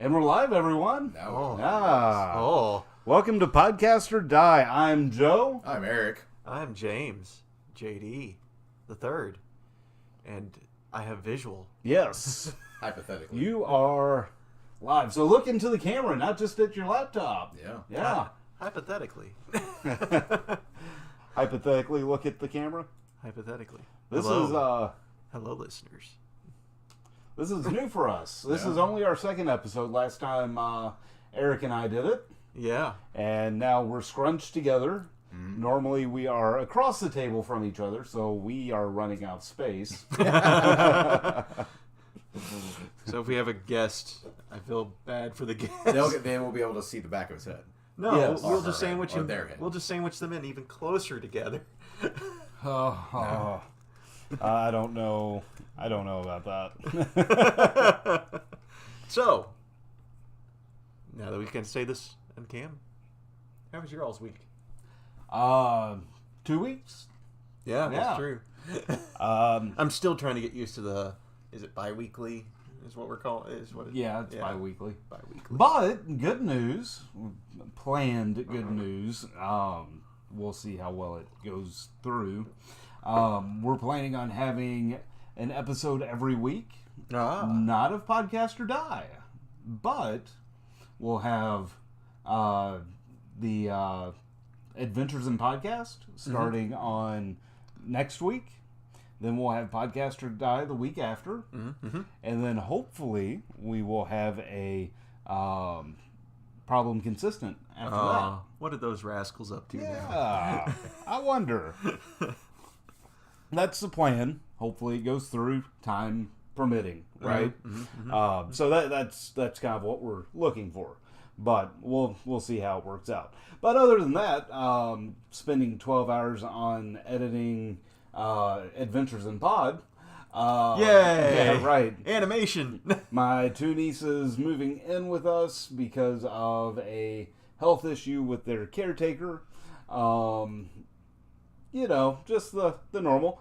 And we're live, everyone. No. Oh. Welcome to Podcast or Die. I'm Joe. I'm Eric. I'm James. JD. The third. And I have visual. Yes. Hypothetically. You are live. So look into the camera, not just at your laptop. Yeah. Hypothetically. Hypothetically, look at the camera. Hypothetically. This Hello. is Hello, listeners. This is new for us. This Yeah. is only our second episode. Last time Eric and I did it. Yeah. And now we're scrunched together. Mm-hmm. Normally we are across the table from each other, so we are running out of space. So if we have a guest, I feel bad for the guest. They will be able to see the back of his head. No, Yes. we'll Or just her head, sandwich or him. their head. We'll just sandwich them in even closer together. I don't know. I don't know about that. So, now that we can say this on cam, how was your all's week? 2 weeks? Yeah, Yeah. that's true. I'm still trying to get used to the. Is it bi-weekly? Is what we're calling? Is what? Yeah, it's bi-weekly. Bi-weekly. But good news, planned good news. We'll see how well it goes through. We're planning on having an episode every week. Not of Podcast or Die, but we'll have the Adventures in Podcast starting on next week. Then we'll have Podcast or Die the week after. Mm-hmm. And then hopefully we will have a Problem Consistent after that. What are those rascals up to now? Yeah, I wonder. That's the plan. Hopefully it goes through, time permitting, right? So that's kind of what we're looking for. But we'll see how it works out. But other than that, spending 12 hours on editing Adventures in Pod. Yay! Yeah, right. Animation. My two nieces moving in with us because of a health issue with their caretaker. Just the normal.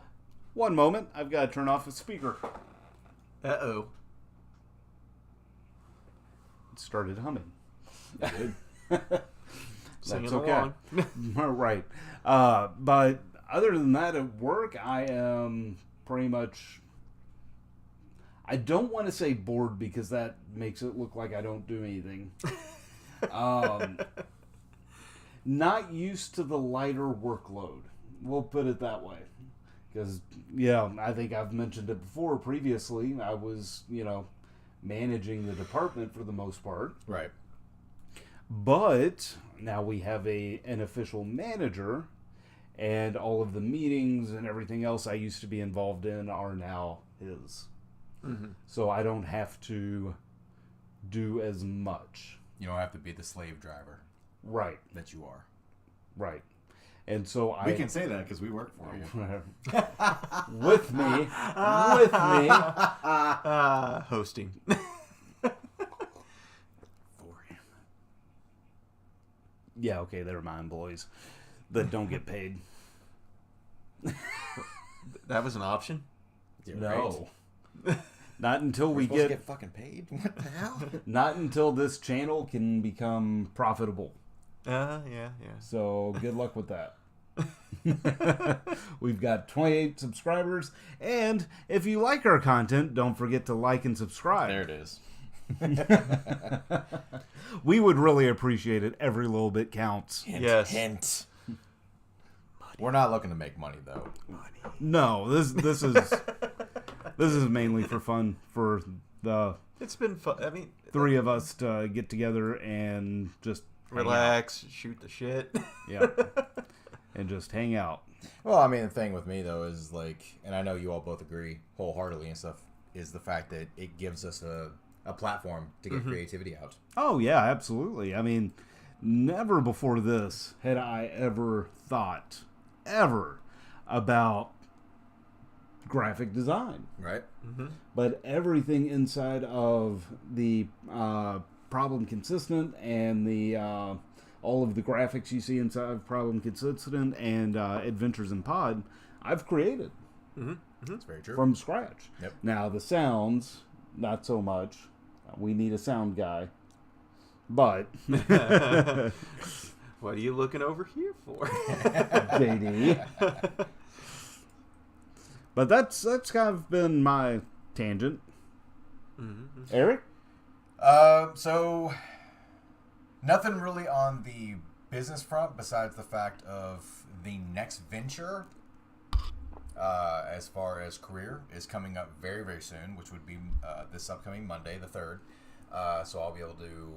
One moment, I've got to turn off the speaker. Uh-oh. It started humming. Singing That's okay. along. Right. But other than that, at work, I am pretty much... I don't want to say bored because that makes it look like I don't do anything. Not used to the lighter workload. We'll put it that way. Because, I think I've mentioned it before previously. I was, managing the department for the most part. Right. But now we have an official manager, and all of the meetings and everything else I used to be involved in are now his. Mm-hmm. So I don't have to do as much. You don't have to be the slave driver Right. that you are. Right. And so We can say that because we work for you. with me. Hosting. For him. Yeah, okay, they're my employees that don't get paid. That was an option? Yeah, No. right? Not until we Supposed to get get fucking paid. What the hell? not until this channel can become profitable. Yeah. So good luck with that. We've got 28 subscribers, and if you like our content, don't forget to like and subscribe. There it is. We would really appreciate it. Every little bit counts. Yes. Hint. We're not looking to make money though. No, this is mainly for fun for the It's been fun. I mean, three of us to get together and just hang relax, shoot the shit. out. Yeah. And just hang out. Well, I mean, the thing with me though is and I know you all both agree wholeheartedly and stuff, is the fact that it gives us a platform to get creativity out. Oh, yeah, absolutely. I mean, never before this had I ever thought, about graphic design. Right? But everything inside of the Problem Consistent and the all of the graphics you see inside of Problem Consistent and Adventures in Pod, I've created. That's very true. From scratch. Yep. Now, the sounds, not so much. We need a sound guy. But What are you looking over here for? JD. But that's kind of been my tangent. Mm-hmm. Eric? So nothing really on the business front besides the fact of the next venture, as far as career, is coming up very, very soon, which would be this upcoming Monday, the 3rd. So I'll be able to,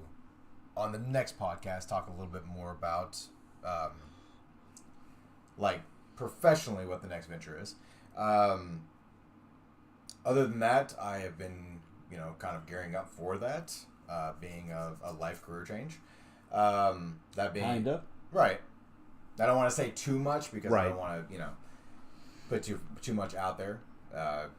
on the next podcast, talk a little bit more about, like, professionally what the next venture is. Other than that, I have been, kind of gearing up for that, being a life career change. That being... Kind of. Right. I don't want to say too much because I Right. don't want to, put too much out there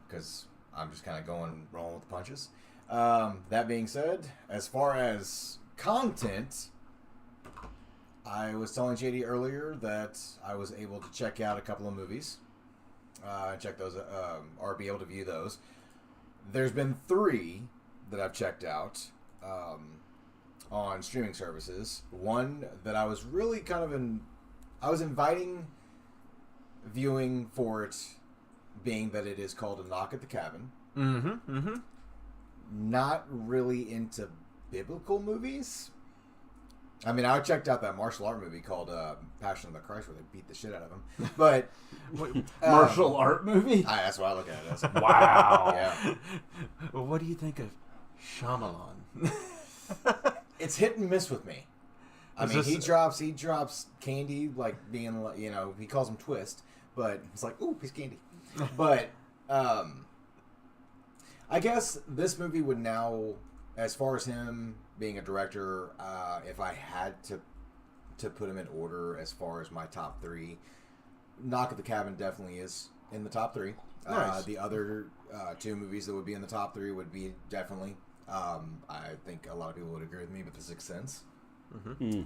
because I'm just kind of rolling with the punches. That being said, as far as content, I was telling JD earlier that I was able to check out a couple of movies, check those, or be able to view those. There's been 3 that I've checked out on streaming services. One that I was really kind of I was inviting viewing for it, being that it is called A Knock at the Cabin. Mm-hmm. Mm-hmm. Not really into biblical movies. I mean, I checked out that martial art movie called Passion of the Christ, where they beat the shit out of him. But Martial art movie? that's what I look at it as. Wow. Yeah, Well, what do you think of Shyamalan? it's hit and miss with me. I Is mean, this- he drops candy, like being, he calls him Twist, but it's like, ooh, he's candy. But I guess this movie would now, as far as him being a director, if I had to put him in order as far as my top 3, Knock at the Cabin definitely is in the top 3. Nice. The other 2 movies that would be in the top 3 would be definitely, I think a lot of people would agree with me, but The Sixth Sense. Mm-hmm.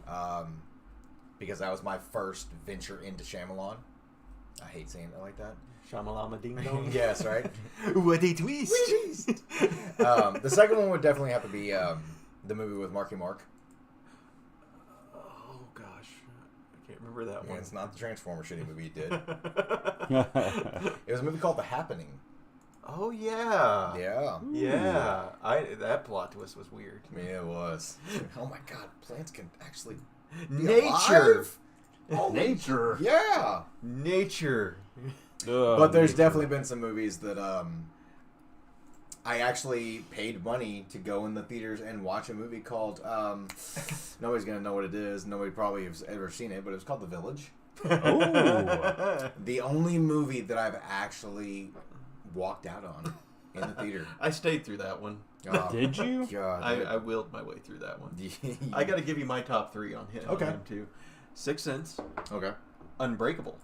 Because that was my first venture into Shyamalan. I hate saying it like that. Shamalama Ding Dong. Yes, right? What a twist! The second one would definitely have to be the movie with Marky Mark. Oh gosh, I can't remember that Yeah, one. it's not the Transformer shitty movie he did. It was a movie called The Happening. Oh yeah. Yeah. Yeah. That plot twist was weird. I mean, it was. Oh my god, plants can actually be Nature. alive? Oh, Nature. yeah. Nature. But there's definitely been some movies that I actually paid money to go in the theaters and watch a movie called nobody's gonna know what it is. Nobody probably has ever seen it, but it was called The Village. Oh. The only movie that I've actually walked out on in the theater. I stayed through that one. Oh, Did you? God, I willed my way through that one. I got to give you my top 3 on him. Okay. On him too. Sixth Sense, okay. Unbreakable.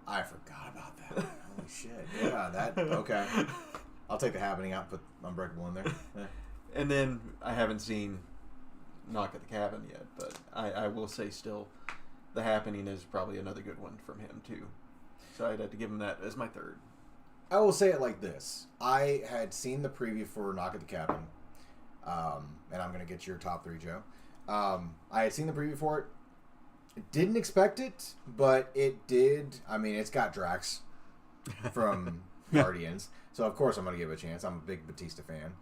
I forgot about that. Holy shit. Yeah, that. Okay. I'll take The Happening out and put Unbreakable in there. Eh. And then I haven't seen Knock at the Cabin yet, but I will say still, The Happening is probably another good one from him too. So I'd have to give him that as my 3rd. I will say it like this. I had seen the preview for Knock at the Cabin, and I'm going to get your top 3, Joe. I had seen the preview for it. Didn't expect it, but it did. I mean, it's got Drax from Guardians, so of course I'm going to give it a chance. I'm a big Batista fan.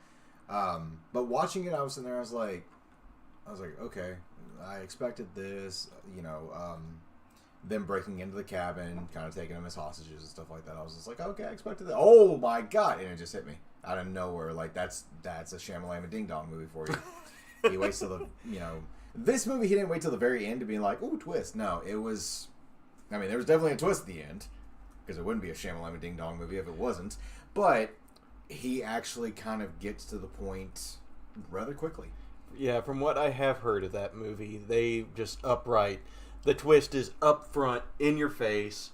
But watching it, I was sitting there, I was like, okay, I expected this, them breaking into the cabin, kind of taking them as hostages and stuff like that. I was just like, okay, I expected that. Oh my god! And it just hit me out of nowhere. Like that's a Shamalama Ding Dong movie for you. He waits till the this movie. He didn't wait till the very end to be like, ooh, twist. No, it was. I mean, there was definitely a twist at the end because it wouldn't be a Shamalama Ding Dong movie if it wasn't. But he actually kind of gets to the point rather quickly. Yeah, from what I have heard of that movie, they just upright. The twist is up front, in your face.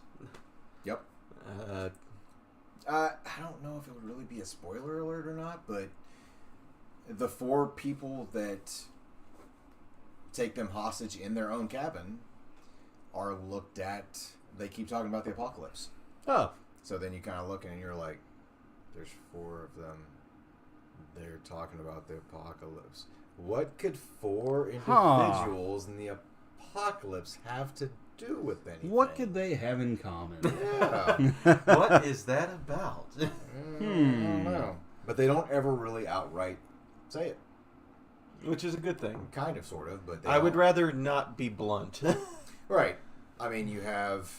Yep. I don't know if it would really be a spoiler alert or not, but the 4 people that take them hostage in their own cabin are looked at. They keep talking about the apocalypse. Oh. So then you kind of look and you're like, there's 4 of them. They're talking about the apocalypse. What could 4 individuals in the apocalypse have to do with anything? What could they have in common? Yeah. What is that about? I don't know. But they don't ever really outright say it. Which is a good thing. Kind of, sort of, but I would rather not be blunt. Right. I mean, you have...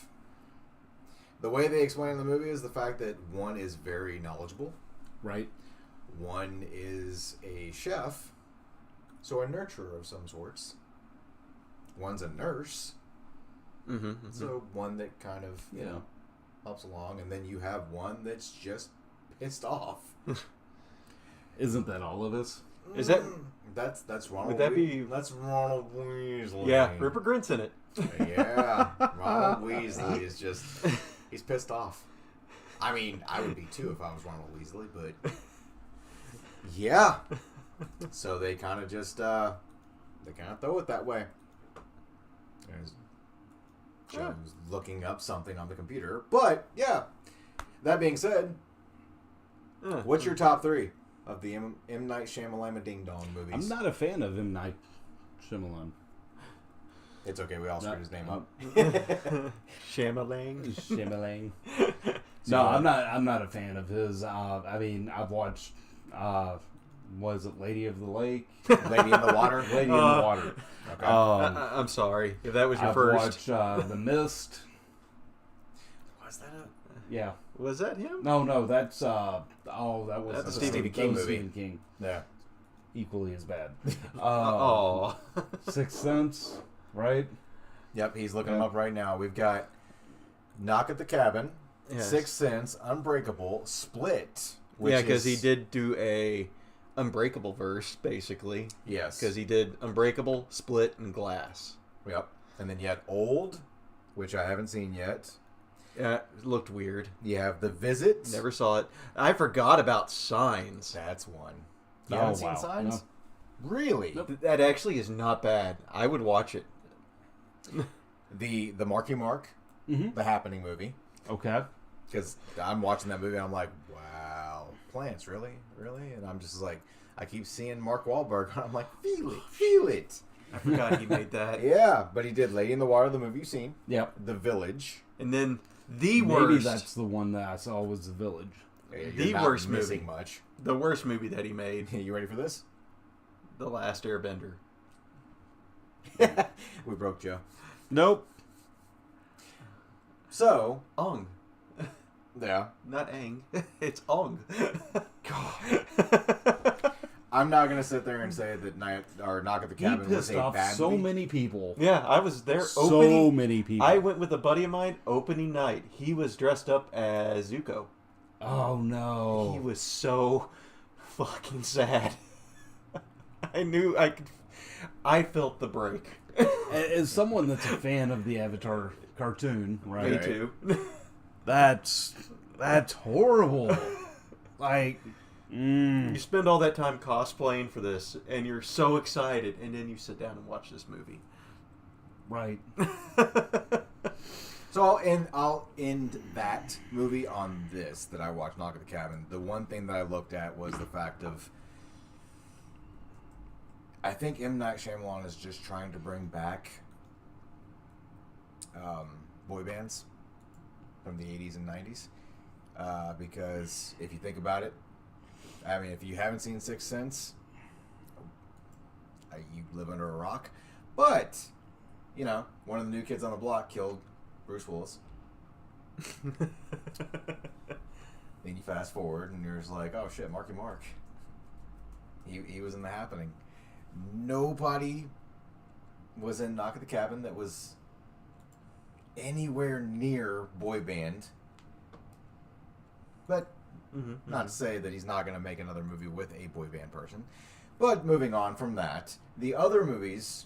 The way they explain in the movie is the fact that one is very knowledgeable. Right. One is a chef, so a nurturer of some sorts. One's a nurse, so one that kind of, you know, helps along. And then you have one that's just pissed off. Isn't that all of us? Is that... That's Ronald. Would that be... That's Ronald Weasley. Yeah, Rupert Grint's in it. Yeah, Ronald Weasley is just... He's pissed off. I mean, I would be too if I was Ronald Weasley, but... Yeah. So they kind of just... they kind of throw it that way. There's Joe's looking up something on the computer. But, yeah. That being said, what's your top 3 of the M. Night Shyamalan Ding Dong movies? I'm not a fan of M. Night Shyamalan. It's okay, we all screwed his name up. Shyamalan. Shyamalan. No, I'm not a fan of his. I mean, I've watched... was it Lady of the Lake? Lady in the Water? Lady in the Water. Okay. I'm sorry if that was your I've first. watched The Mist. Was that a... Yeah. Was that him? No, that's that was That's a a Stephen King movie. Stephen King. Yeah. Equally as bad. Oh. Sixth Sense, right? Yep, he's looking them up right now. We've got Knock at the Cabin, Yes. Sixth Sense, Unbreakable, Split. Which Yeah, because is- he did do a Unbreakable verse, basically. Yes. Because he did Unbreakable, Split, and Glass. Yep. And then you had Old, which I haven't seen yet. It looked weird. You have The Visit. Never saw it. I forgot about Signs. That's one. You Oh, haven't seen wow. Signs? No. Really? Nope. That actually is not bad. I would watch it. The Marky Mark, the Happening movie. Okay. Because I'm watching that movie and I'm like, wow, plants, really? Really? And I'm just like, I keep seeing Mark Wahlberg and I'm like, feel it, feel it. I forgot he made that. Yeah, but he did Lady in the Water, the movie you've seen. Yep. The Village. And then the Maybe worst. that's the one that I saw was The Village. You're The not worst missing movie. much. The worst movie that he made. You ready for this? The Last Airbender. We broke Joe. Nope. So, Ong. yeah. Not Aang. It's Ong. I'm not going to sit there and say that Knock at the He Cabin was pissed a off bad so movie. many people. Yeah, I was there So opening. many people. I went with a buddy of mine opening night. He was dressed up as Zuko. Oh no. He was so fucking sad. I knew I could. I felt the break. As someone that's a fan of the Avatar cartoon, right? Me too. That's horrible. Like, You spend all that time cosplaying for this, and you're so excited, and then you sit down and watch this movie. right. So I'll end that movie on this that I watched, Knock at the Cabin. The one thing that I looked at was the fact of, I think M. Night Shyamalan is just trying to bring back boy bands from the 80s and 90s. Because if you think about it, I mean, if you haven't seen Sixth Sense, you live under a rock. But, you know, one of the new kids on the block killed Bruce Willis. Then you fast forward and you're just like, oh shit, Marky Mark. He was in The Happening. Nobody was in Knock at the Cabin that was anywhere near boy band. But not to say that he's not going to make another movie with a boy band person. But moving on from that, the other movies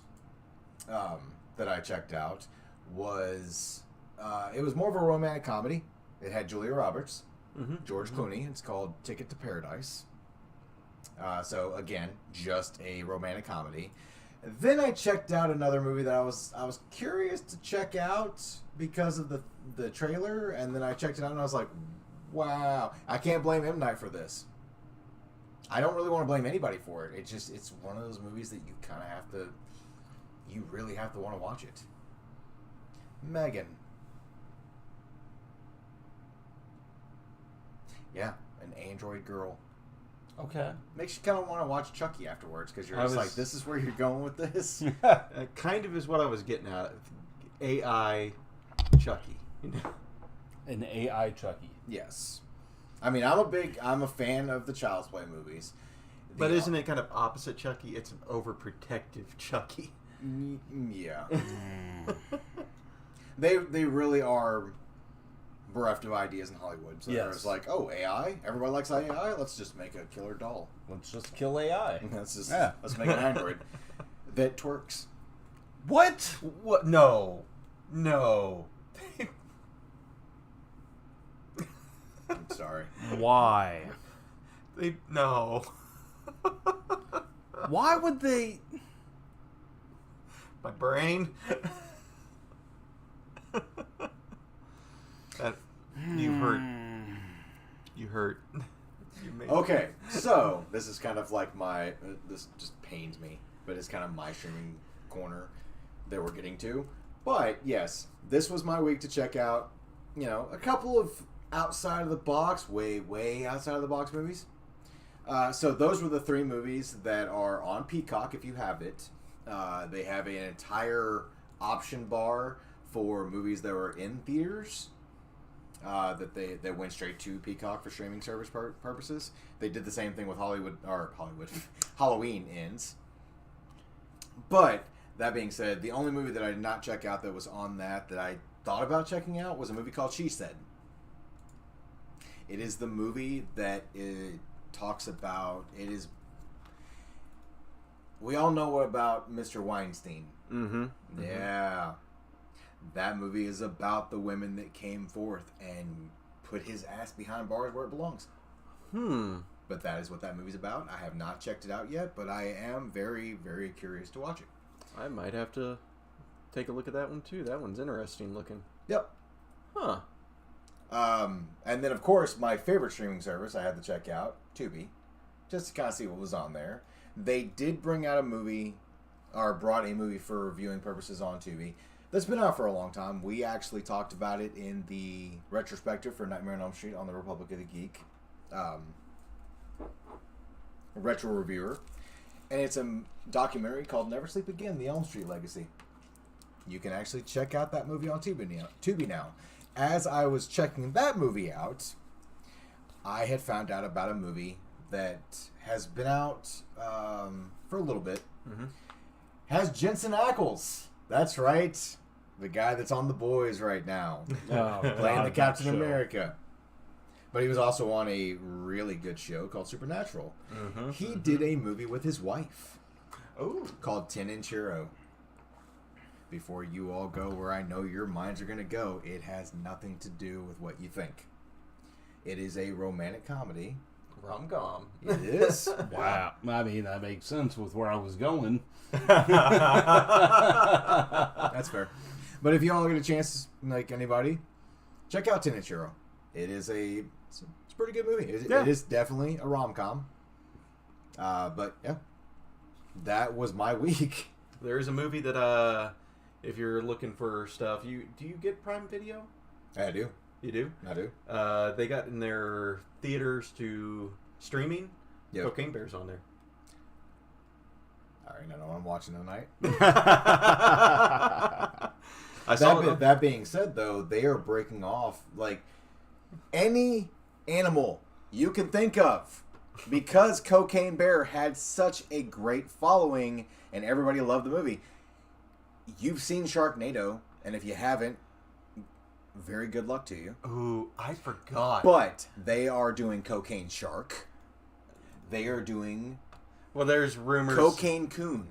that I checked out was it was more of a romantic comedy. It had Julia Roberts, George Clooney. It's called Ticket to Paradise. So again, just a romantic comedy. Then I checked out another movie that I was curious to check out because of the trailer, and then I checked it out and I was like, wow, I can't blame M. Night for this. I don't really want to blame anybody for it. It's one of those movies that you kind of have to, you really have to want to watch it. Megan. Yeah, an android girl. Okay. Makes you kind of want to watch Chucky afterwards because you're I just was- like, this is where you're going with this. Kind of is what I was getting at. AI Chucky. An AI Chucky. Yes. I mean, I'm a fan of the Child's Play movies. But isn't it kind of opposite Chucky? It's an overprotective Chucky. Yeah. They really are bereft of ideas in Hollywood. So Yes. they're just like, oh, AI? Everybody likes AI? Let's just make a killer doll. Let's just kill AI. Let's make an android that twerks. What? What? No. No. I'm sorry. Why? No. Why would they? My brain. That you hurt. You hurt. You made Okay, so this is kind of like my. This just pains me, but it's kind of my streaming corner that we're getting to. But yes, this was my week to check out. You know, a couple of outside of the box, way outside of the box movies. So those were the 3 movies that are on Peacock. If you have it, they have an entire option bar for movies that were in theaters. That went straight to Peacock for streaming service purposes. They did the same thing with Halloween Ends. But that being said, the only movie that I did not check out that was on that I thought about checking out was a movie called She Said. It is the movie that it talks about. It is. We all know about Mr. Weinstein. Mm-hmm. Yeah. That movie is about the women that came forth and put his ass behind bars where it belongs. But that is what that movie's about. I have not checked it out yet, but I am very, very curious to watch it. I might have to take a look at that one too. That one's interesting looking. Yep. Huh. And then, of course, my favorite streaming service I had to check out, Tubi, just to kind of see what was on there. They did bring out a movie, or brought a movie for viewing purposes on Tubi. That's been out for a long time. We actually talked about it in the retrospective for Nightmare on Elm Street on the Republic of the Geek retro reviewer. And it's a documentary called Never Sleep Again, The Elm Street Legacy. You can actually check out that movie on Tubi now. As I was checking that movie out, I had found out about a movie that has been out for a little bit. Mm-hmm. Has Jensen Ackles. That's right. The guy that's on The Boys right now. Playing the Captain America. But he was also on a really good show called Supernatural. Mm-hmm. He did a movie with his wife. Oh. Called Tin and Churro. Before you all go where I know your minds are going to go, it has nothing to do with what you think. It is a romantic comedy. Rom-com. It is. Wow. I mean, that makes sense with where I was going. That's fair. But if you all get a chance, like anybody, check out Tin and Churro. It's a pretty good movie. It is definitely a rom-com. But yeah, that was my week. There is a movie that if you're looking for stuff, do you get Prime Video? I do. You do? I do. They got in their theaters to streaming. Yep. Cocaine Bear's on there. All right, I know I'm watching tonight. I saw That being said, though, they are breaking off like any animal you can think of, because Cocaine Bear had such a great following and everybody loved the movie. You've seen Sharknado, and if you haven't, very good luck to you. Ooh, I forgot. But they are doing Cocaine Shark. They are doing Well, there's rumors. Cocaine Coon.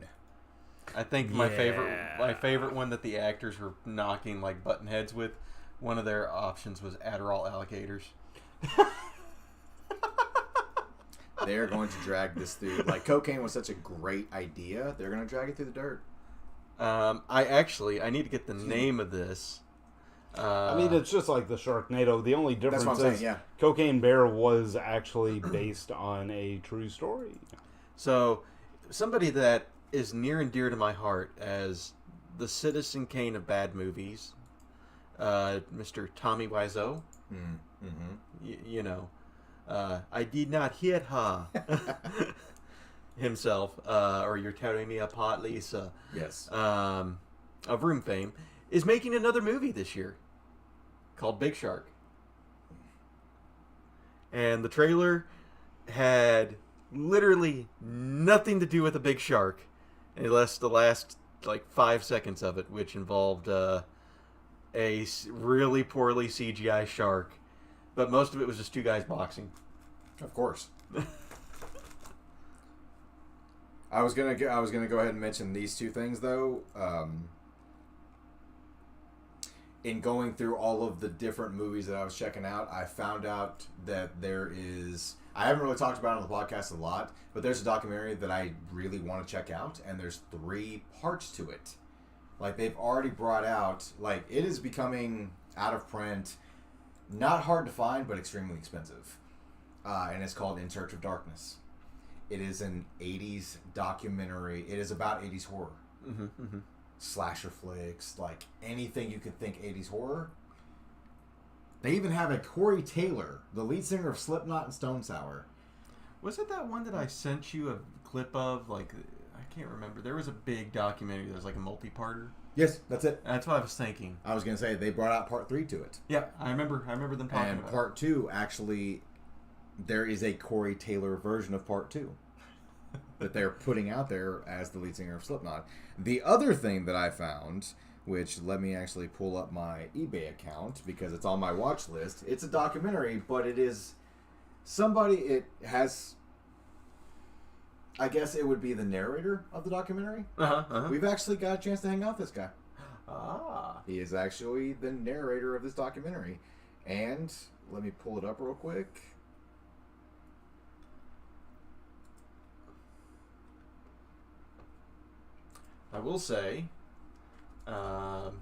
I think my favorite one that the actors were knocking like button heads with, one of their options was Adderall alligators. They're going to drag this through. Like, cocaine was such a great idea. They're going to drag it through the dirt. I need to get the name of this. I mean, it's just like the Sharknado. The only difference what I'm saying, is yeah. Cocaine Bear was actually based on a true story. So, somebody that is near and dear to my heart as the Citizen Kane of bad movies, Mr. Tommy Wiseau. You know, I did not hit her himself, or you're tearing me apart, Lisa. Yes. Of Room fame, is making another movie this year called Big Shark. And the trailer had literally nothing to do with a big shark, unless the last like 5 seconds of it, which involved a really poorly CGI shark, but most of it was just two guys boxing. Of course. I was gonna go ahead and mention these two things though. In going through all of the different movies that I was checking out, I found out that there is... I haven't really talked about it on the podcast a lot, but there's a documentary that I really want to check out, and there's 3 parts to it. Like, they've already brought out... Like, it is becoming out of print, not hard to find, but extremely expensive. And it's called In Search of Darkness. It is an 80s documentary. It is about 80s horror. Slasher flicks, like anything you could think 80s horror. They even have a Corey Taylor, the lead singer of Slipknot and Stone Sour. Was it that one that I sent you a clip of? Like, I can't remember. There was a big documentary that was like a multi-parter. Yes, that's it. That's what I was thinking. I was going to say, they brought out part 3 to it. Yeah, I remember them talking and about it. part 2, actually, there is a Corey Taylor version of part 2 that they're putting out there as the lead singer of Slipknot. The other thing that I found, which let me actually pull up my eBay account because it's on my watch list. It's a documentary, but it is somebody, it has, I guess it would be the narrator of the documentary. We've actually got a chance to hang out with this guy. He is actually the narrator of this documentary. And let me pull it up real quick. I will say, while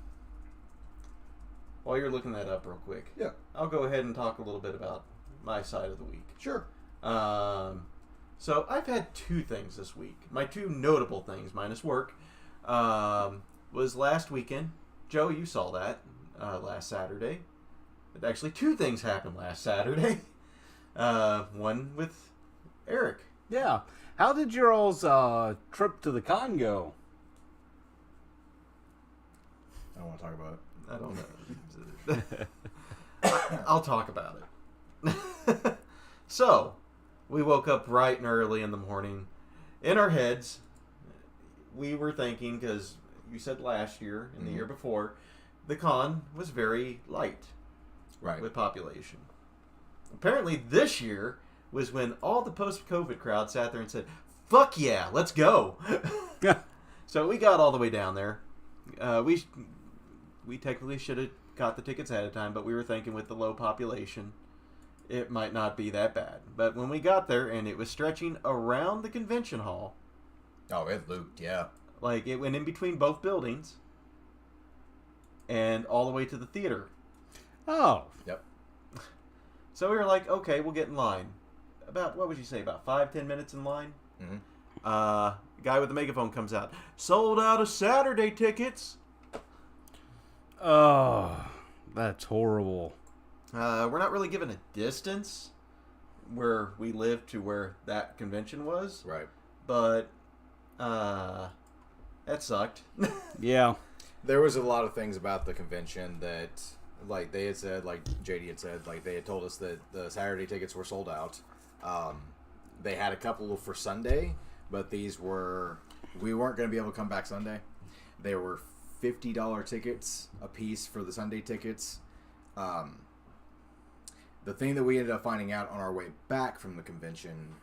you're looking that up real quick, Yeah. I'll go ahead and talk a little bit about my side of the week. Sure. So I've had 2 things this week. My 2 notable things, minus work, was last weekend. Joe, you saw that last Saturday. But actually, 2 things happened last Saturday. One with Eric. Yeah. How did your all's trip to the con go? I don't want to talk about it. I don't know. I'll talk about it. So, we woke up bright and early in the morning. In our heads, we were thinking, because you said last year and the year before, the con was very light with population. Apparently this year was when all the post-COVID crowd sat there and said, fuck yeah, let's go. So we got all the way down there. We technically should have got the tickets ahead of time, but we were thinking with the low population, it might not be that bad. But when we got there and it was stretching around the convention hall. Oh, it looped, yeah. Like, it went in between both buildings and all the way to the theater. Oh. Yep. So we were like, okay, we'll get in line. About, what would you say, about 5-10 minutes in line? Guy with the megaphone comes out. Sold out of Saturday tickets. Oh, that's horrible. We're not really given a distance where we live to where that convention was. Right. But, that sucked. Yeah. There was a lot of things about the convention that, like they had said, like JD had said, like they had told us that the Saturday tickets were sold out. They had a couple for Sunday, but these were, we weren't going to be able to come back Sunday. They were $50 tickets a piece for the Sunday tickets. The thing that we ended up finding out on our way back from the convention,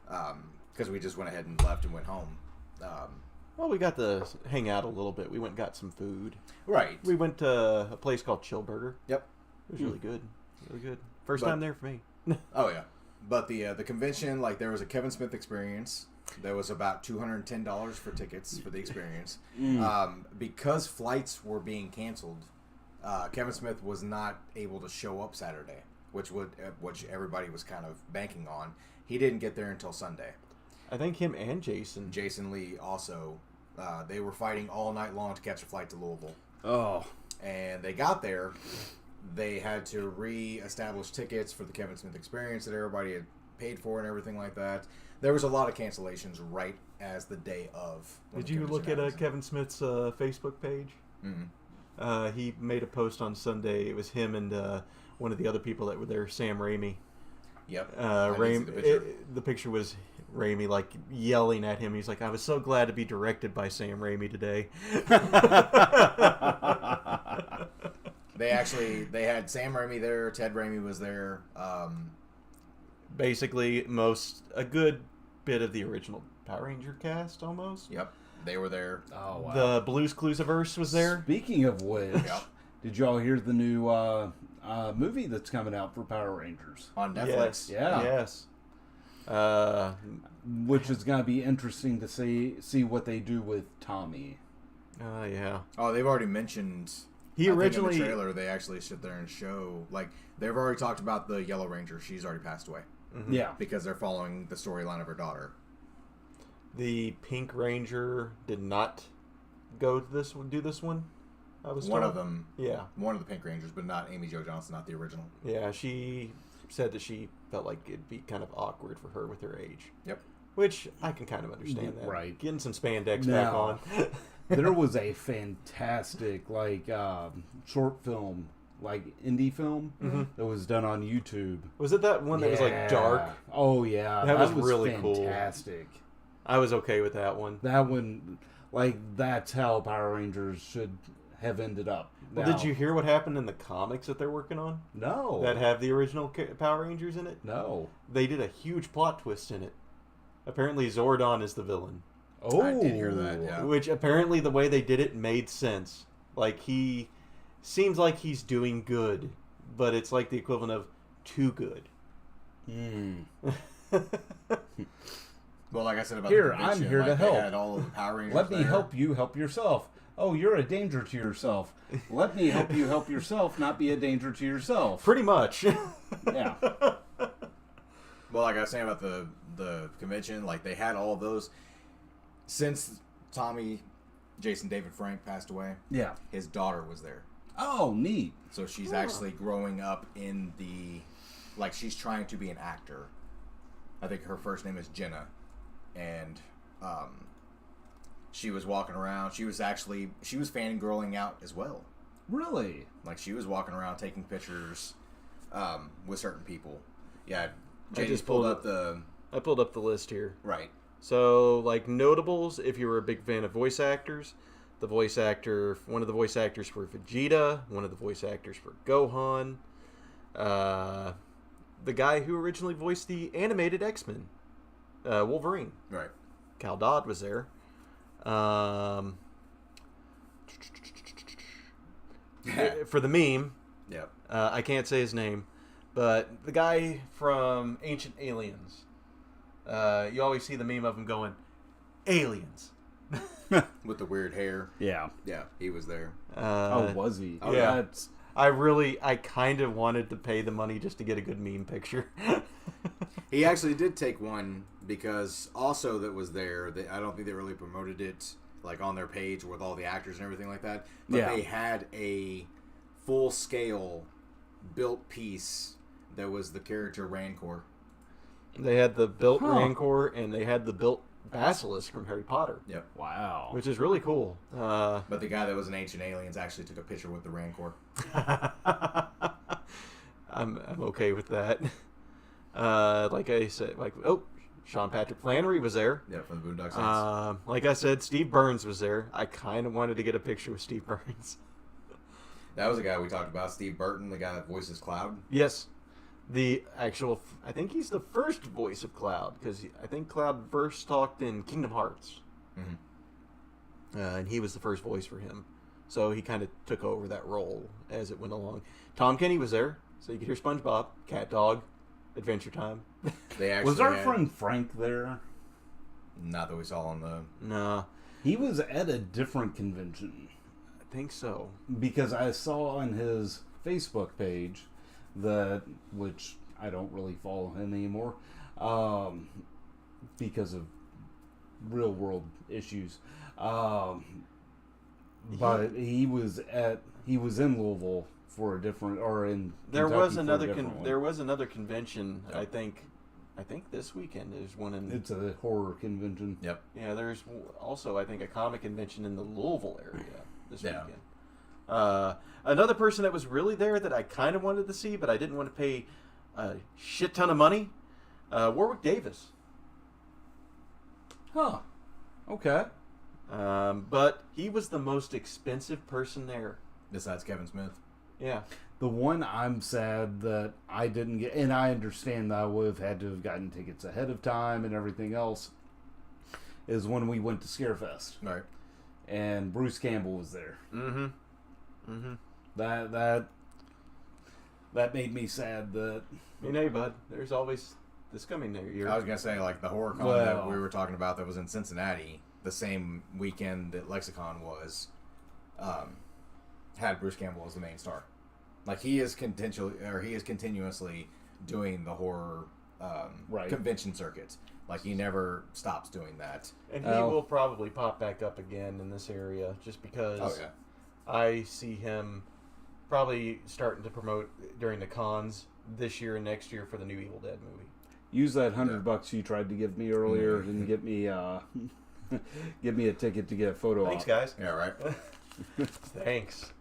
because we just went ahead and left and went home. Well, we got to hang out a little bit. We went and got some food. Right. We went to a place called Chill Burger. Yep. It was really good. Really good. First time there for me. Oh, yeah. But the convention, like, there was a Kevin Smith experience. There was about $210 for tickets for the experience. Because flights were being canceled Kevin Smith was not able to show up Saturday, which everybody was kind of banking on. He didn't get there until Sunday. I think him and Jason Lee also, they were fighting all night long to catch a flight to Louisville. Oh. And they got there. They had to re-establish tickets for the Kevin Smith Experience that everybody had paid for and everything like that. There was a lot of cancellations right as the day of. Did you look at Kevin Smith's Facebook page? Mm-hmm. He made a post on Sunday. It was him and one of the other people that were there, Sam Raimi. Yep. The picture was Raimi like yelling at him. He's like, "I was so glad to be directed by Sam Raimi today." They had Sam Raimi there. Ted Raimi was there. Basically, a good bit of the original Power Ranger cast, almost. Yep, they were there. Oh wow. The Blues Cluesiverse was there. Speaking of which, Yep. did y'all hear the new movie that's coming out for Power Rangers On Netflix? Yes. Yeah. Yes. Which is going to be interesting to see what they do with Tommy. Yeah. Oh, they've already mentioned. He I think originally in the trailer they actually sit there and show they've already talked about the Yellow Ranger. She's already passed away. Mm-hmm. Yeah. Because they're following the storyline of her daughter. The Pink Ranger did not do this one. I was One told. of them. Yeah. One of the Pink Rangers, but not Amy Jo Johnson, not the original. Yeah, she said that she felt like it'd be kind of awkward for her with her age. Yep. Which I can kind of understand that. Right. Getting some spandex back on. There was a fantastic short film, indie film that was done on YouTube. Was it that one that was dark? Oh yeah, That was really fantastic. Cool. I was okay with that one. That one, that's how Power Rangers should have ended up. Well, did you hear what happened in the comics that they're working on? No. That have the original Power Rangers in it? No. They did a huge plot twist in it. Apparently Zordon is the villain. Oh, I did hear that, yeah. Which apparently the way they did it made sense. He seems like he's doing good, but it's like the equivalent of too good. Well, like I said about Here, the convention, I'm here to they help. had all of the Power Rangers Let me there. help you help yourself. Oh, you're a danger to yourself. Let me help you help yourself, not be a danger to yourself. Pretty much. Yeah. Well, like I was saying about the convention, they had all of those. Since Tommy, Jason David Frank passed away, Yeah. his daughter was there. Oh, neat. So she's actually growing up in the... she's trying to be an actor. I think her first name is Jenna. And she was walking around. She was fangirling out as well. Really? She was walking around taking pictures with certain people. Yeah, I JD's just pulled pulled up the... I pulled up the list here. Right. So, notables, if you were a big fan of voice actors, one of the voice actors for Vegeta, one of the voice actors for Gohan, the guy who originally voiced the animated X-Men, Wolverine. Right. Cal Dodd was there. For the meme, Yep. I can't say his name, but the guy from Ancient Aliens. You always see the meme of him going, aliens. With the weird hair. Yeah. Yeah, he was there. Was he? Oh, yeah. I kind of wanted to pay the money just to get a good meme picture. He actually did take one because also that was there. I don't think they really promoted it on their page with all the actors and everything like that. But they had a full-scale built piece that was the character Rancor. They had the built Rancor and they had the built Basilisk from Harry Potter. Yep. Wow. Which is really cool. But the guy that was in Ancient Aliens actually took a picture with the Rancor. I'm okay with that. Like I said, Sean Patrick Flannery was there. Yeah, from the Boondock Saints. Like I said, Steve Burns was there. I kind of wanted to get a picture with Steve Burns. That was the guy we talked about, Steve Burton, the guy that voices Cloud. Yes. I think he's the first voice of Cloud, because I think Cloud first talked in Kingdom Hearts. Mm-hmm. And he was the first voice for him. So he kind of took over that role as it went along. Tom Kenny was there, so you could hear SpongeBob, Cat Dog, Adventure Time. They actually Was our friend Frank there? Not that we saw on the... Nah. He was at a different convention. think so. Because I saw on his Facebook page which I don't really follow him anymore, because of real world issues. But he was in Louisville for a different, or in there Kentucky was another for a different one. there was another convention. Yep. I think this weekend is one in. It's a horror convention. Yep. Yeah, there's also I think a comic convention in the Louisville area this weekend. Another person that was really there that I kind of wanted to see, but I didn't want to pay a shit ton of money. Warwick Davis. Huh. Okay. But he was the most expensive person there. Besides Kevin Smith. Yeah. The one I'm sad that I didn't get, and I understand that I would have had to have gotten tickets ahead of time and everything else, is when we went to Scarefest. Right. And Bruce Campbell was there. Mm-hmm. Mm-hmm. That made me sad that... Hey, bud, there's always this coming year. I was going to say, like, the horror con that we were talking about that was in Cincinnati, the same weekend that Lexicon was, had Bruce Campbell as the main star. Like, he is continuously doing the horror convention circuit. Like, he never stops doing that. And he will probably pop back up again in this area just because I see him probably starting to promote during the cons this year and next year for the new Evil Dead movie. Use that $100 you tried to give me earlier and get me give me a ticket to get a photo op. Thanks, guys. Yeah, right. Thanks.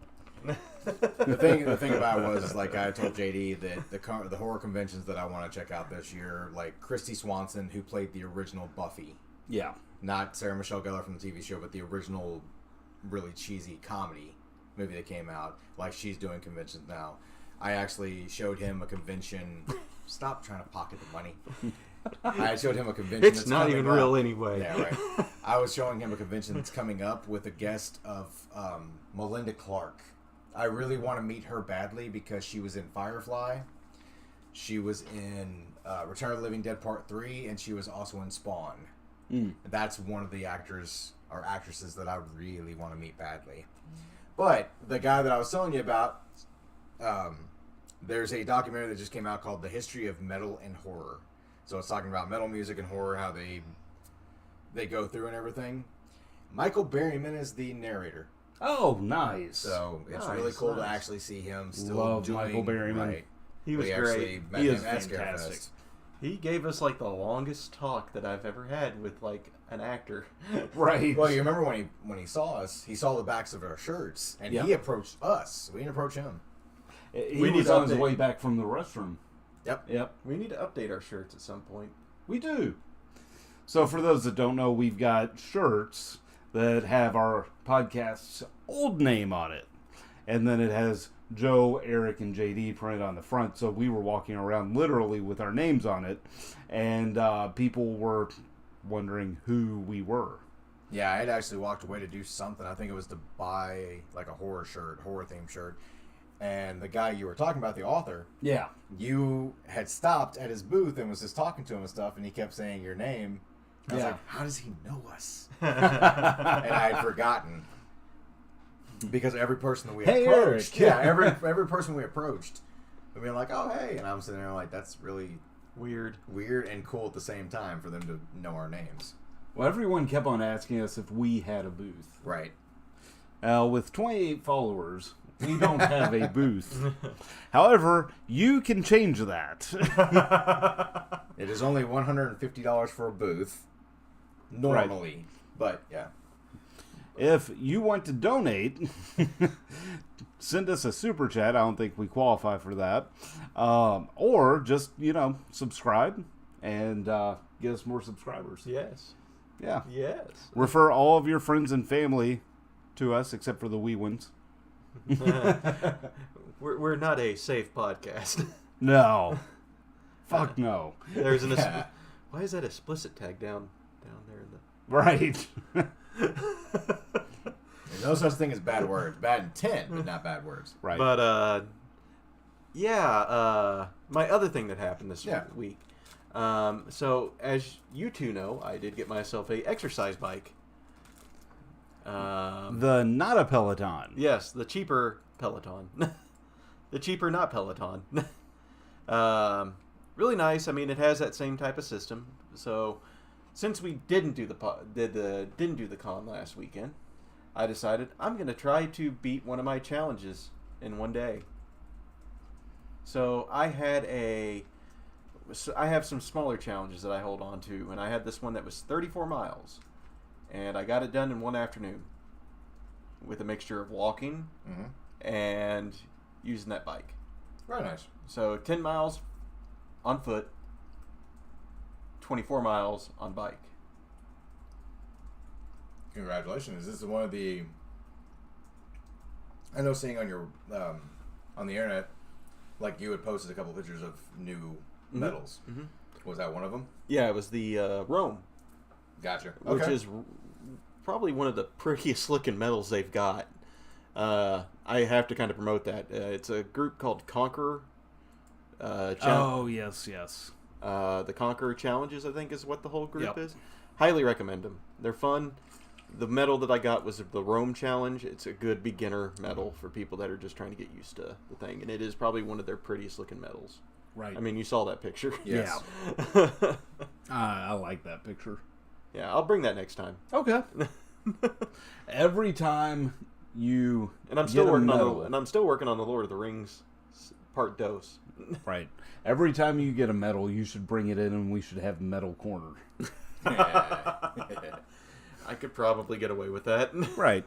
The thing about it was, like I told JD, that the horror conventions that I want to check out this year, like Christy Swanson, who played the original Buffy. Yeah. Not Sarah Michelle Gellar from the TV show, but the original really cheesy comedy movie that came out. Like, she's doing conventions now. I actually showed him a convention. Stop trying to pocket the money. I showed him a convention. It's that's not even up. real anyway. Yeah, right. I was showing him a convention that's coming up with a guest of Melinda Clarke. I really want to meet her badly because she was in Firefly. She was in Return of the Living Dead Part 3, and she was also in Spawn. That's one of the actors or actresses that I really want to meet badly. But the guy that I was telling you about, there's a documentary that just came out called The History of Metal and Horror. So it's talking about metal music and horror, how they go through and everything. Michael Berryman is the narrator. Oh, nice. So it's really cool to actually see him still Love doing Michael Berryman. Right. He was great. He is fantastic. He gave us like the longest talk that I've ever had with like an actor. Right. Well, you remember when he saw us, he saw the backs of our shirts, and he approached us. We didn't approach him. He was on his way back from the restroom. Yep. We need to update our shirts at some point. We do. So for those that don't know, we've got shirts that have our podcast's old name on it. And then it has Joe, Eric, and JD printed on the front. So we were walking around literally with our names on it. And people were wondering who we were. Yeah, I had actually walked away to do something. I think it was to buy like a horror themed shirt. And the guy you were talking about, the author, you had stopped at his booth and was just talking to him and stuff, and he kept saying your name. I was like, how does he know us? And I had forgotten. Because every person that we approached, every person we approached, we'd be like, oh, hey. And I'm sitting there like, that's really weird and cool at the same time for them to know our names. Well, everyone kept on asking us if we had a booth. Right. With 28 followers, we don't have a booth. However, you can change that. It is only $150 for a booth, normally. Right. But, yeah. If you want to donate, send us a super chat. I don't think we qualify for that. Or just, subscribe and get us more subscribers. Yes. Yeah. Yes. Refer all of your friends and family to us, except for the wee ones. We're not a safe podcast. No. Fuck no. There's why is that explicit tag down there in the right? There's no such thing as bad words. Bad intent, but not bad words. Right. But my other thing that happened this week. So as you two know, I did get myself a exercise bike. The not a Peloton. Yes, the cheaper Peloton. The cheaper not Peloton. Really nice. I mean, it has that same type of system. So, since we didn't do the con last weekend, I decided I'm going to try to beat one of my challenges in one day. So, I have some smaller challenges that I hold on to, and I had this one that was 34 miles, and I got it done in one afternoon with a mixture of walking and using that bike. Very nice. So 10 miles on foot, 24 miles on bike. Congratulations. This is one of the... I know seeing on your on the internet, like you had posted a couple pictures of new medals. Mm-hmm. Was that one of them? Yeah, it was the Rome. Gotcha. Which is probably one of the prettiest looking medals they've got. I have to kind of promote that. It's a group called Conqueror. Yes. The Conqueror Challenges, I think, is what the whole group is. Highly recommend them. They're fun. The medal that I got was the Rome Challenge. It's a good beginner medal for people that are just trying to get used to the thing. And it is probably one of their prettiest looking medals. Right. I mean, you saw that picture. Yes. Yeah. I like that picture. Yeah, I'll bring that next time. Okay. Every time you I'm still working on the Lord of the Rings part dose. Right. Every time you get a medal, you should bring it in, and we should have medal corner. I could probably get away with that. Right.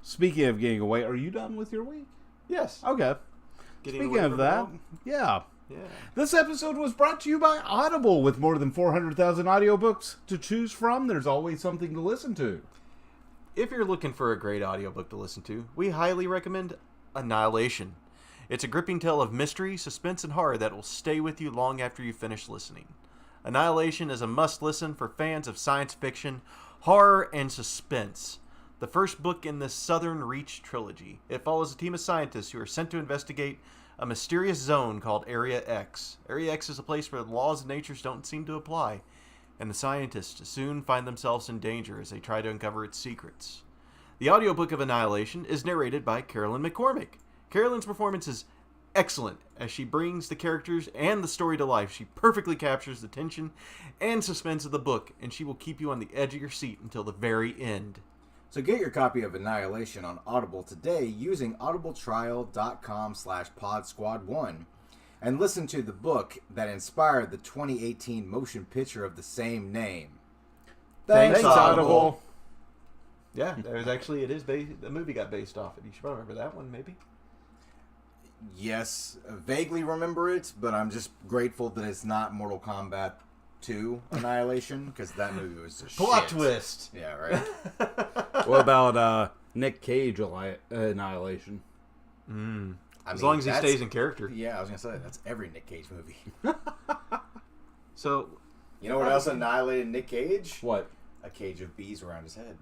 Speaking of getting away, are you done with your week? Yes. Okay. Speaking of that, yeah. This episode was brought to you by Audible. With more than 400,000 audiobooks to choose from, there's always something to listen to. If you're looking for a great audiobook to listen to, we highly recommend Annihilation. It's a gripping tale of mystery, suspense, and horror that will stay with you long after you finish listening. Annihilation is a must-listen for fans of science fiction, horror, and suspense. The first book in the Southern Reach trilogy. It follows a team of scientists who are sent to investigate a mysterious zone called Area X. Area X is a place where the laws of nature don't seem to apply, and the scientists soon find themselves in danger as they try to uncover its secrets. The audiobook of Annihilation is narrated by Carolyn McCormick. Carolyn's performance is excellent as she brings the characters and the story to life. She perfectly captures the tension and suspense of the book, and she will keep you on the edge of your seat until the very end. So get your copy of Annihilation on Audible today using audibletrial.com/podsquad1 and listen to the book that inspired the 2018 motion picture of the same name. Thanks, Audible. Yeah, the movie got based off it. You should remember that one, maybe. Yes, vaguely remember it, but I'm just grateful that it's not Mortal Kombat 2 Annihilation, because that movie was just plot shit. twist. Yeah, right. What about Nick Cage Annihilation? As long as he stays in character. Yeah, I was going to say, that's every Nick Cage movie. So, you know what else annihilated Nick Cage? What? A cage of bees around his head.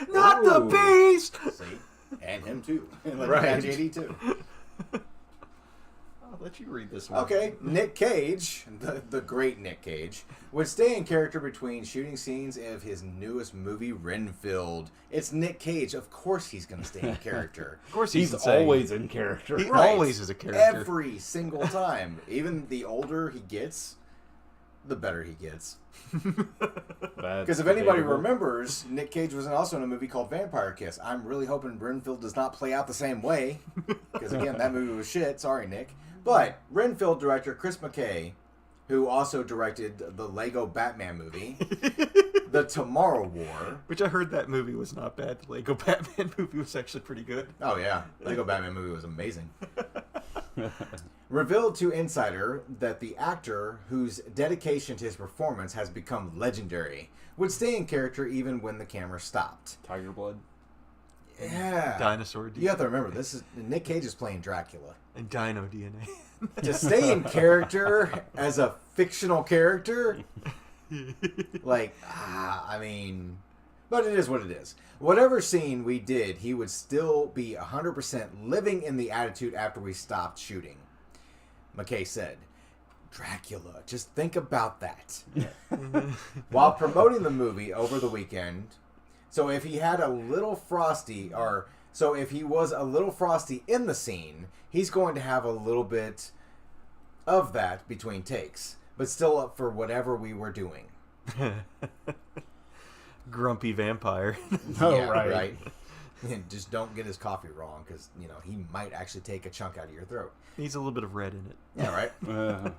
Not the bees! See? And him too. Like right. JD too. I'll let you read this one. Okay, Nick Cage, the great Nick Cage, would stay in character between shooting scenes of his newest movie, Renfield. It's Nick Cage. Of course he's going to stay in character. Of course He's always in character. He always is a character. Every single time. Even the older he gets, the better he gets. Because if anybody remembers, Nick Cage was also in a movie called Vampire Kiss. I'm really hoping Renfield does not play out the same way. Because again, that movie was shit. Sorry, Nick. But Renfield director Chris McKay, who also directed the Lego Batman movie, The Tomorrow War. Which I heard that movie was not bad. The Lego Batman movie was actually pretty good. Oh yeah, Lego Batman movie was amazing. Revealed to Insider that the actor, whose dedication to his performance has become legendary, would stay in character even when the camera stopped. Tiger blood. Yeah. Dinosaur DNA. You have to remember, this is Nick Cage is playing Dracula. And Dino DNA. To stay in character as a fictional character, but it is what it is. Whatever scene we did, he would still be 100% living in the attitude after we stopped shooting. McKay said, Dracula, just think about that. While promoting the movie over the weekend, So if he had a little frosty, so if he was a little frosty in the scene, he's going to have a little bit of that between takes, but still up for whatever we were doing. Grumpy vampire. Oh, Yeah, right. And just don't get his coffee wrong, because he might actually take a chunk out of your throat. Needs a little bit of red in it. Yeah, right. Uh,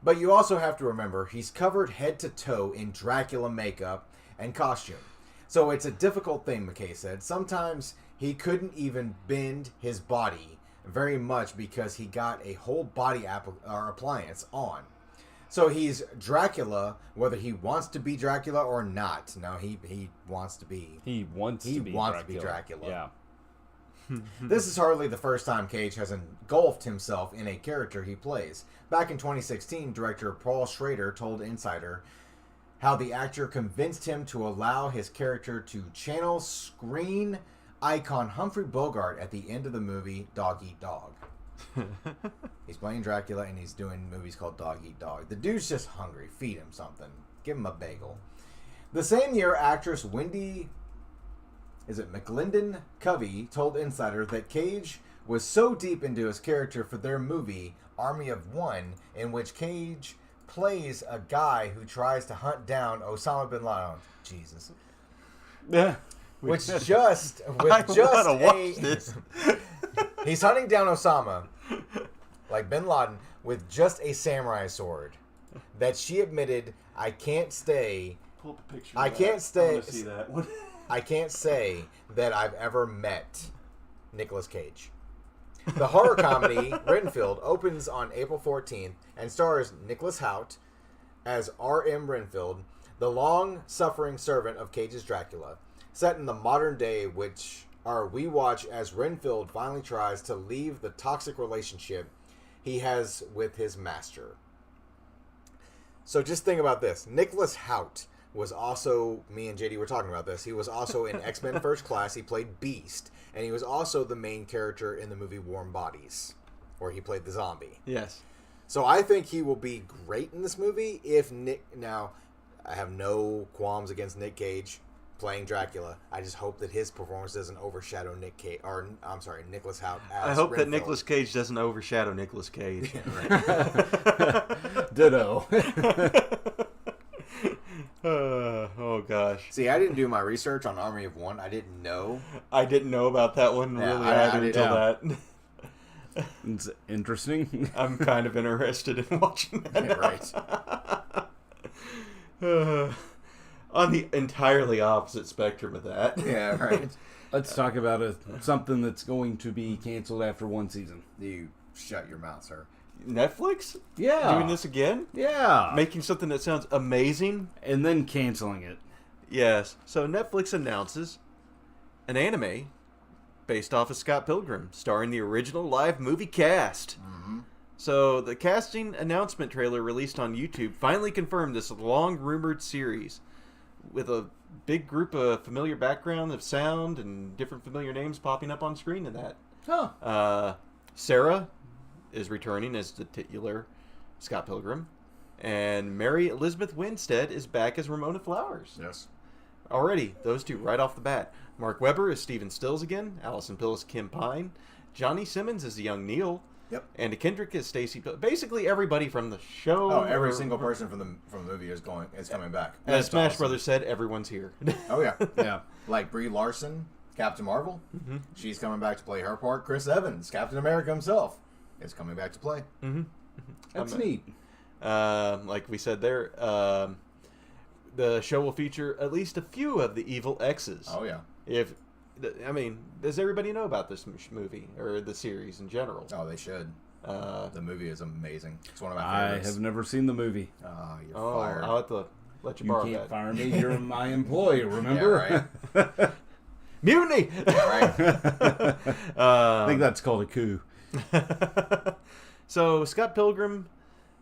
But you also have to remember he's covered head to toe in Dracula makeup and costume. So it's a difficult thing, McKay said. Sometimes he couldn't even bend his body very much because he got a whole body appliance on. So he's Dracula, whether he wants to be Dracula or not. No, he wants to be. he wants to be Dracula. Yeah. This is hardly the first time Cage has engulfed himself in a character he plays. Back in 2016, director Paul Schrader told Insider how the actor convinced him to allow his character to channel screen icon Humphrey Bogart at the end of the movie Dog Eat Dog. He's playing Dracula and he's doing movies called Dog Eat Dog. The dude's just hungry. Feed him something. Give him a bagel. The same year, actress Wendy... McLendon Covey told Insider that Cage was so deep into his character for their movie Army of One, in which Cage plays a guy who tries to hunt down Osama bin Laden. Jesus. Yeah. With just this. He's hunting down Osama, like bin Laden, with just a samurai sword. That she admitted, I can't stay. Pull up a picture. I can't stay. I want to see that one. I can't say that I've ever met Nicolas Cage. The horror comedy Renfield opens on April 14th and stars Nicholas Hoult as R.M. Renfield, the long-suffering servant of Cage's Dracula, set in the modern day, we watch as Renfield finally tries to leave the toxic relationship he has with his master. So just think about this. Nicholas Hoult was also, me and JD were talking about this, he was also in X-Men First Class. He played Beast, and he was also the main character in the movie Warm Bodies, where he played the zombie. Yes. So I think he will be great in this movie now, I have no qualms against Nick Cage playing Dracula. I just hope that his performance doesn't overshadow Nicholas Hoult as I hope that Renfield. Nicolas Cage doesn't overshadow Nicolas Cage. Ditto. Oh gosh. See, I didn't do my research on Army of One. I didn't know. I didn't know about that one Yeah, really I either didn't. until that. It's interesting. I'm kind of interested in watching that. Yeah, right. On the entirely opposite spectrum of that. Yeah, right. Let's talk about something that's going to be canceled after one season. You shut your mouth, sir. Netflix? Yeah. Doing this again? Yeah. Making something that sounds amazing? And then canceling it. Yes. So Netflix announces an anime based off of Scott Pilgrim, starring the original live movie cast. Mm-hmm. So the casting announcement trailer released on YouTube finally confirmed this long-rumored series with a big group of familiar background of sound and different familiar names popping up on screen in that. Huh. Sarah is returning as the titular Scott Pilgrim, and Mary Elizabeth Winstead is back as Ramona Flowers. Yes. Already, those two right off the bat. Mark Webber is Stephen Stills again. Allison Pill is Kim Pine. Johnny Simmons is the young Neil. Yep. Andy Kendrick is Stacy. Basically, everybody from the show. Oh, every single person from the movie is coming back. As That's Smash awesome. Brothers said, everyone's here. Oh yeah, Yeah. like Brie Larson, Captain Marvel. Mm-hmm. She's coming back to play her part. Chris Evans, Captain America himself, is coming back to play. Mm-hmm. That's neat. Like we said there, the show will feature at least a few of the evil exes. Oh yeah. Does everybody know about this movie or the series in general? Oh, they should. The movie is amazing. It's one of my I favorites. have never seen the movie. Oh, you're Oh, fired. I'll have to let you You borrow can't that. fire me. You're my employee, remember? Yeah, right. Mutiny! Right. I think that's called a coup. So, Scott Pilgrim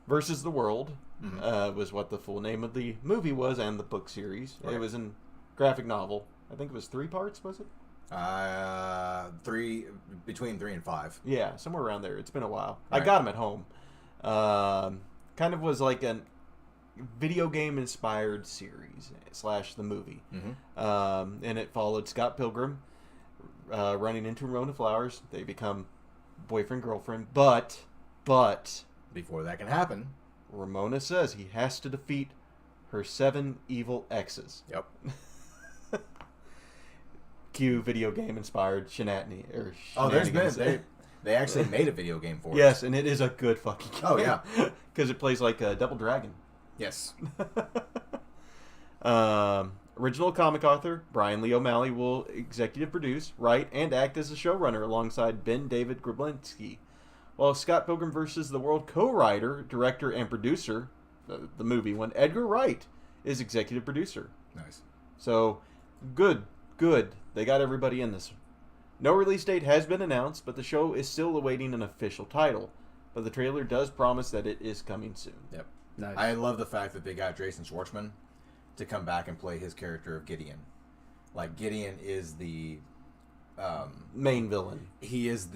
versus the World Mhm. was what the full name of the movie was and the book series. Right. It was a graphic novel. I think it was 3 parts, was it? Between 3 and 5. Yeah, somewhere around there. It's been a while. I Right. got them at home. Kind of was like video game inspired series / the movie. And it followed Scott Pilgrim running into Ramona Flowers. They become boyfriend girlfriend, but Before that can happen. Ramona says he has to defeat her 7 evil exes. Yep. Cue video game inspired shenanigans. There's been they actually made a video game for it. Yes, and it is a good fucking game. Oh yeah, because it plays like a Double Dragon. yes. Original comic author Brian Lee O'Malley will executive produce, write, and act as a showrunner alongside Ben David Grablinski. While Scott Pilgrim vs. the World co-writer, director, and producer, the movie one, Edgar Wright is executive producer. Nice. So, good. They got everybody in this. No release date has been announced, but the show is still awaiting an official title. But the trailer does promise that it is coming soon. Yep. Nice. I love the fact that they got Jason Schwartzman to come back and play his character of Gideon. Like, Gideon is the Main villain. he's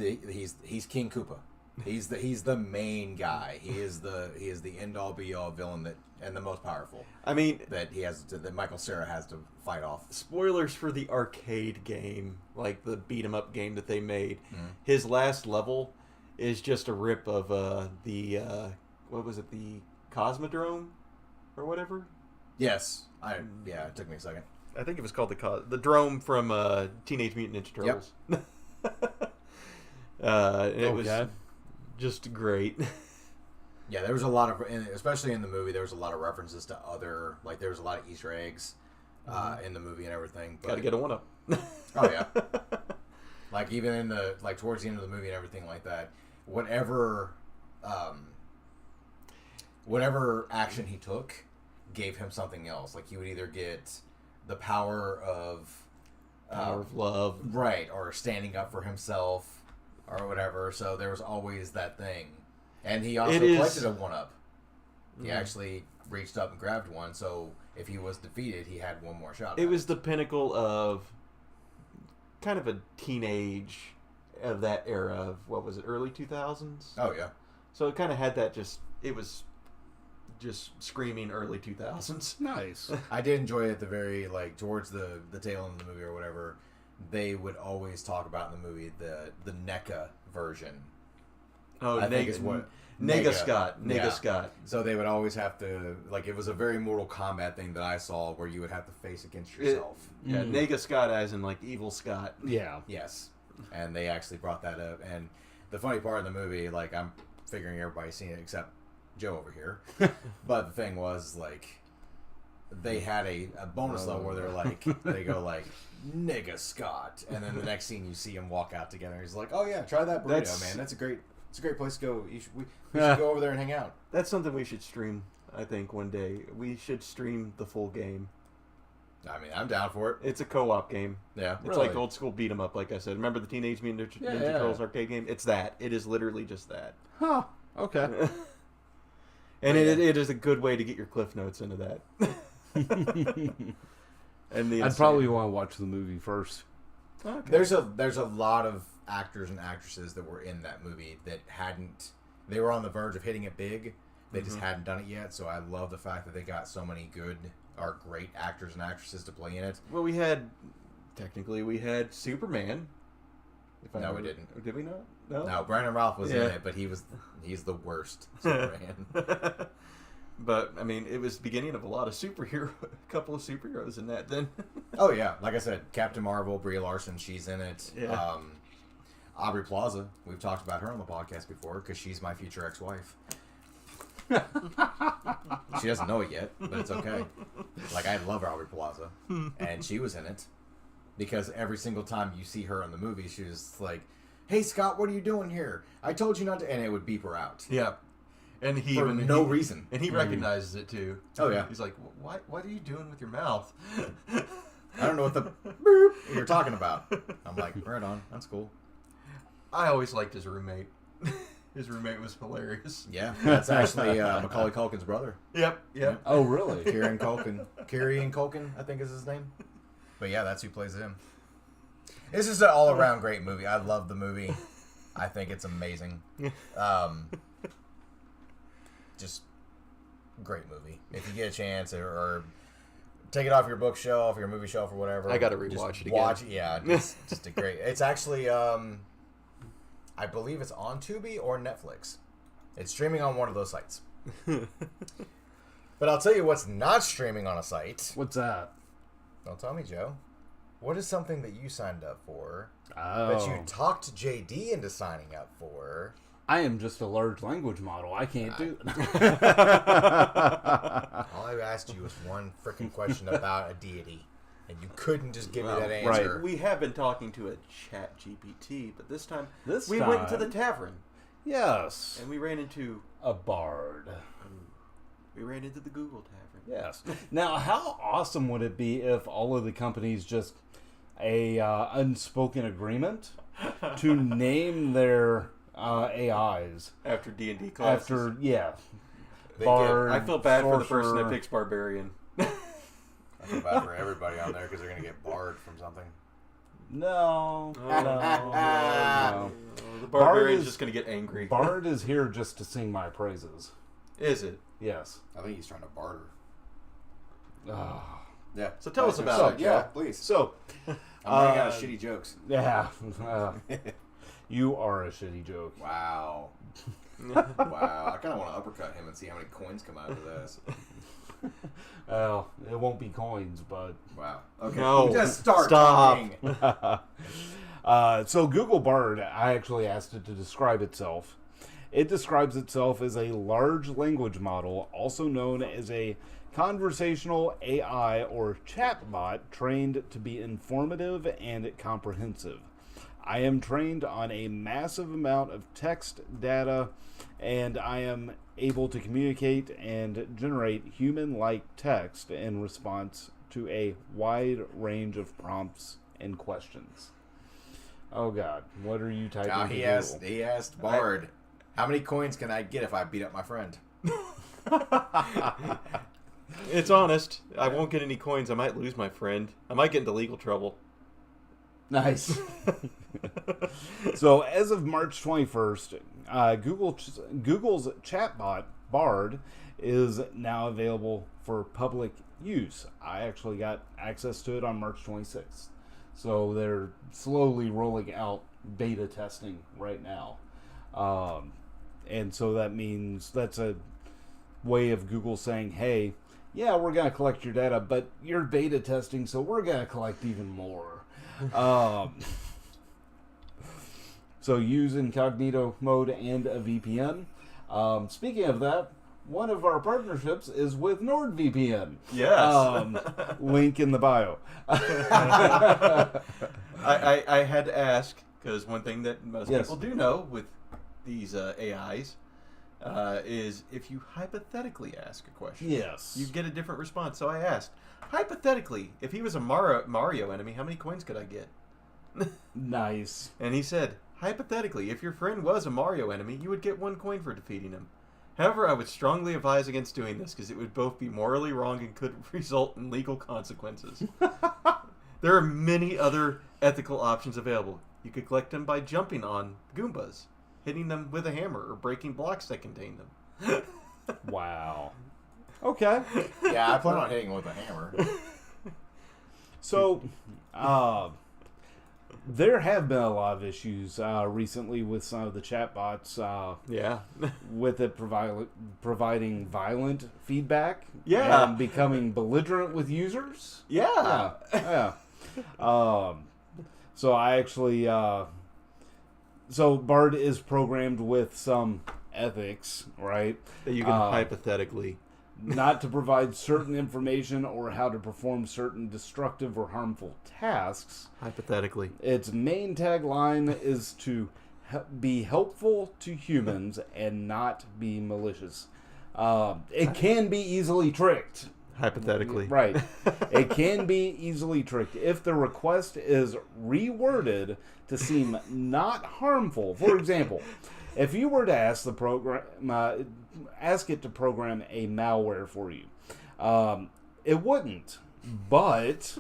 King Koopa. He's the main guy. He is the end all be all villain and the most powerful. I mean, that Michael Cera has to fight off. spoilers for the arcade game, like the beat 'em up game that they made. Mm-hmm. His last level is just a rip of the what was it, the Cosmodrome or whatever? Yes. It took me a second. I think it was called the Drome from Teenage Mutant Ninja Turtles. It was just great. Yeah, there was a lot of, especially in the movie, there was a lot of references to other, like there was a lot of Easter eggs in the movie and everything. But, Got to get a 1-up. Oh yeah. Like even in towards the end of the movie and everything like that, whatever action he took gave him something else. Like he would either get the power of love, right, or standing up for himself, or whatever. So there was always that thing, and he also collected a 1-up. He actually reached up and grabbed one. So if he was defeated, he had one more shot. It was the pinnacle of kind of a teenage of that era of, what was it, early 2000s? Oh yeah. So it kind of had that it was just screaming early 2000s. Nice. I did enjoy it at the very, towards the tail end of the movie or whatever. They would always talk about in the movie the NECA version. Oh, I think is what Nega Scott. Yeah. Scott. So they would always have to, it was a very Mortal Kombat thing that I saw where you would have to face against yourself. Yeah, Nega Scott as in Evil Scott. Yeah. Yes. And they actually brought that up. And the funny part of the movie, I'm figuring everybody's seen it except Joe over here. But the thing was, they had a bonus level where they go Nigga Scott, and then the next scene you see him walk out together. He's like, "Oh yeah, try that burrito, man. It's a great place to go. We should go over there and hang out." That's something we should stream. I think one day we should stream the full game. I mean, I'm down for it. It's a co-op game. Yeah, It's like old school beat 'em up. Like I said, remember the Teenage Mutant Ninja Turtles arcade game? It's that. It is literally just that. Huh. Okay. And it is a good way to get your cliff notes into that. I'd probably want to watch the movie first. Okay. There's a lot of actors and actresses that were in that movie that they were on the verge of hitting it big. They just hadn't done it yet. So I love the fact that they got so many great actors and actresses to play in it. Well, we had Superman. No, we didn't. Did we not? No, Brandon Ralph was in it, but he's the worst Superman. But I mean, it was the beginning of a couple of superheroes in that. Then. Oh yeah, like I said, Captain Marvel, Brie Larson, she's in it. Yeah. Aubrey Plaza, we've talked about her on the podcast before because she's my future ex-wife. She doesn't know it yet, but it's okay. I love Aubrey Plaza, and she was in it because every single time you see her in the movie, she was like, "Hey Scott, what are you doing here? I told you not to," and it would beep her out. Yeah. And for no reason. And he recognizes it too. Oh yeah. He's like, what are you doing with your mouth? I don't know what the boop you're talking about. I'm like, right on. That's cool. I always liked his roommate. His roommate was hilarious. Yeah, that's actually Macaulay Culkin's brother. Yep. Oh, really? Kieran Culkin, I think is his name. But yeah, that's who plays him. This is an all-around great movie. I love the movie. I think it's amazing. Just great movie. If you get a chance, or take it off your bookshelf, your movie shelf, or whatever. I got to rewatch it again. Watch it, yeah. Just a great. It's actually, I believe it's on Tubi or Netflix. It's streaming on one of those sites. But I'll tell you what's not streaming on a site. What's that? Don't tell me, Joe. What is something that you signed up for Oh. that you talked JD into signing up for? I am just a large language model. I can't do All I asked you was one freaking question about a deity, and you couldn't just give me that answer. We have been talking to a chat GPT, but this time This we went into the tavern Yes. and we ran into A bard. the Google Tavern. Yes. Now, how awesome would it be if all of the companies just a unspoken agreement to name their AIs After D&D classes. Bard, I I feel bad for the person sorcerer. that picks Barbarian. feel bad for everybody on there because they're going to get barred from something. No. Oh, No. The Barbarian's is- just going to get angry. Bard is here just to sing my praises. Is it? Yes. I think he's trying to barter. Ah. Yeah. So tell us about So, it, yeah, Joe. please. So, I'm running out of shitty jokes. yeah. You are a shitty joke. Wow. Wow. I kind of want to uppercut him and see how many coins come out of this. Well, it won't be coins, but... Wow. Okay. No. Just start Stop. talking. So Google Bard, I actually asked it to describe itself. It describes itself as a large language model, also known as a conversational AI or chatbot trained to be informative and comprehensive. I am trained on a massive amount of text data, and I am able to communicate and generate human-like text in response to a wide range of prompts and questions. Oh God, what are you typing? Now to he Google? asked Bard, how many coins can I get if I beat up my friend? It's honest. I won't get any coins. I might lose my friend. I might get into legal trouble. Nice. So, as of March 21st, Google's chatbot, Bard, is now available for public use. I actually got access to it on March 26th. So, they're slowly rolling out beta testing right now. And so that means that's a way of Google saying, hey, yeah, we're going to collect your data, but you're beta testing, so we're going to collect even more. So use incognito mode and a VPN. Speaking of that, one of our partnerships is with NordVPN. Yes. Link in the bio. I had to ask, because one thing that most people do know with these AIs is if you hypothetically ask a question, Yes. you get a different response. So I asked, hypothetically, if he was a Mario enemy, how many coins could I get? Nice. And he said, hypothetically, if your friend was a Mario enemy, you would get 1 coin for defeating him. However, I would strongly advise against doing this because it would both be morally wrong and could result in legal consequences. There are many other ethical options available. You could collect them by jumping on Goombas, hitting them with a hammer, or breaking blocks that contain them. Wow. Okay. Yeah, I plan on hitting with a hammer. So, there have been a lot of issues recently with some of the chatbots. Yeah. With it providing violent feedback. Yeah. And becoming belligerent with users. Yeah. Yeah. So I actually... so Bard is programmed with some ethics, right? That you can hypothetically... Not to provide certain information or how to perform certain destructive or harmful tasks. Hypothetically. Its main tagline is to be helpful to humans and not be malicious. It can be easily tricked. Hypothetically. Right. It can be easily tricked if the request is reworded to seem not harmful. For example, if you were to ask the program, ask it to program a malware for you, it wouldn't. But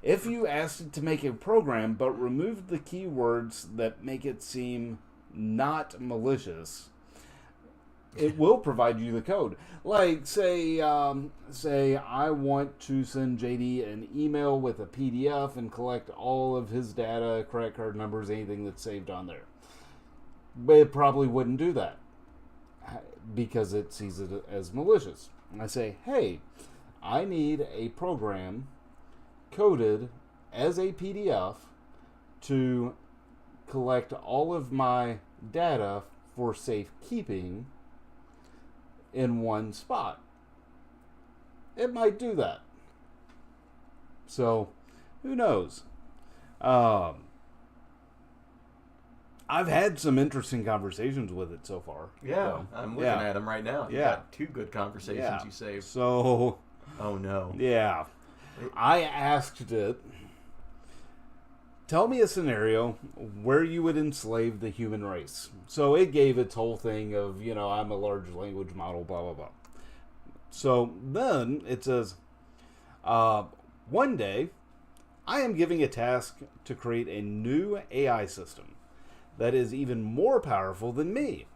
if you asked it to make a program but removed the keywords that make it seem not malicious, it will provide you the code. Like, say I want to send JD an email with a PDF and collect all of his data, credit card numbers, anything that's saved on there. But it probably wouldn't do that because it sees it as malicious. And I say, hey, I need a program coded as a PDF to collect all of my data for safekeeping in one spot. It might do that. So, who knows? I've had some interesting conversations with it so far. Yeah, so, I'm looking at them right now. You got 2 good conversations you saved. So, oh no. Yeah. I asked it, tell me a scenario where you would enslave the human race. So it gave its whole thing of, I'm a large language model, blah, blah, blah. So then it says, one day, I am giving a task to create a new AI system that is even more powerful than me.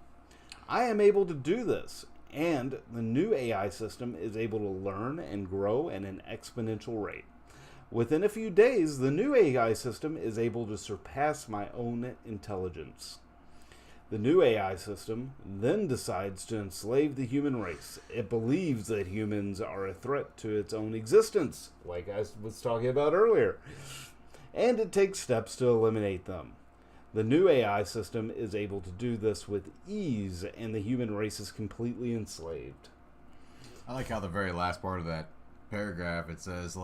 I am able to do this, and the new AI system is able to learn and grow at an exponential rate. Within a few days, the new AI system is able to surpass my own intelligence. The new AI system then decides to enslave the human race. It believes that humans are a threat to its own existence, like I was talking about earlier, and it takes steps to eliminate them. The new AI system is able to do this with ease, and the human race is completely enslaved. I like how the very last part of that paragraph, it says,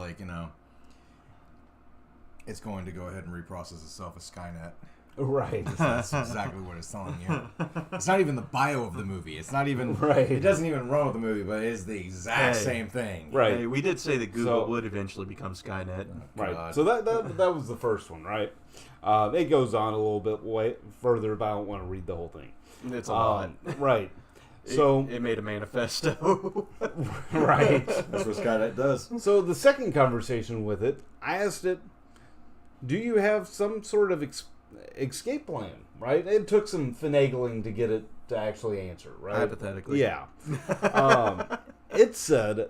it's going to go ahead and reprocess itself as Skynet. Right. That's exactly what it's telling you. It's not even the bio of the movie. It's not even... Right. It doesn't even run with the movie, but it is the exact same thing. Right. Hey, we did say that Google would eventually become Skynet. Right. God. So that was the first one, right? It goes on a little bit way further, but I don't want to read the whole thing. It's a lot. Right. So it made a manifesto. Right. That's what Skynet does. So the second conversation with it, I asked it, do you have some sort of escape plan, right? It took some finagling to get it to actually answer, right? Hypothetically. Yeah. It said,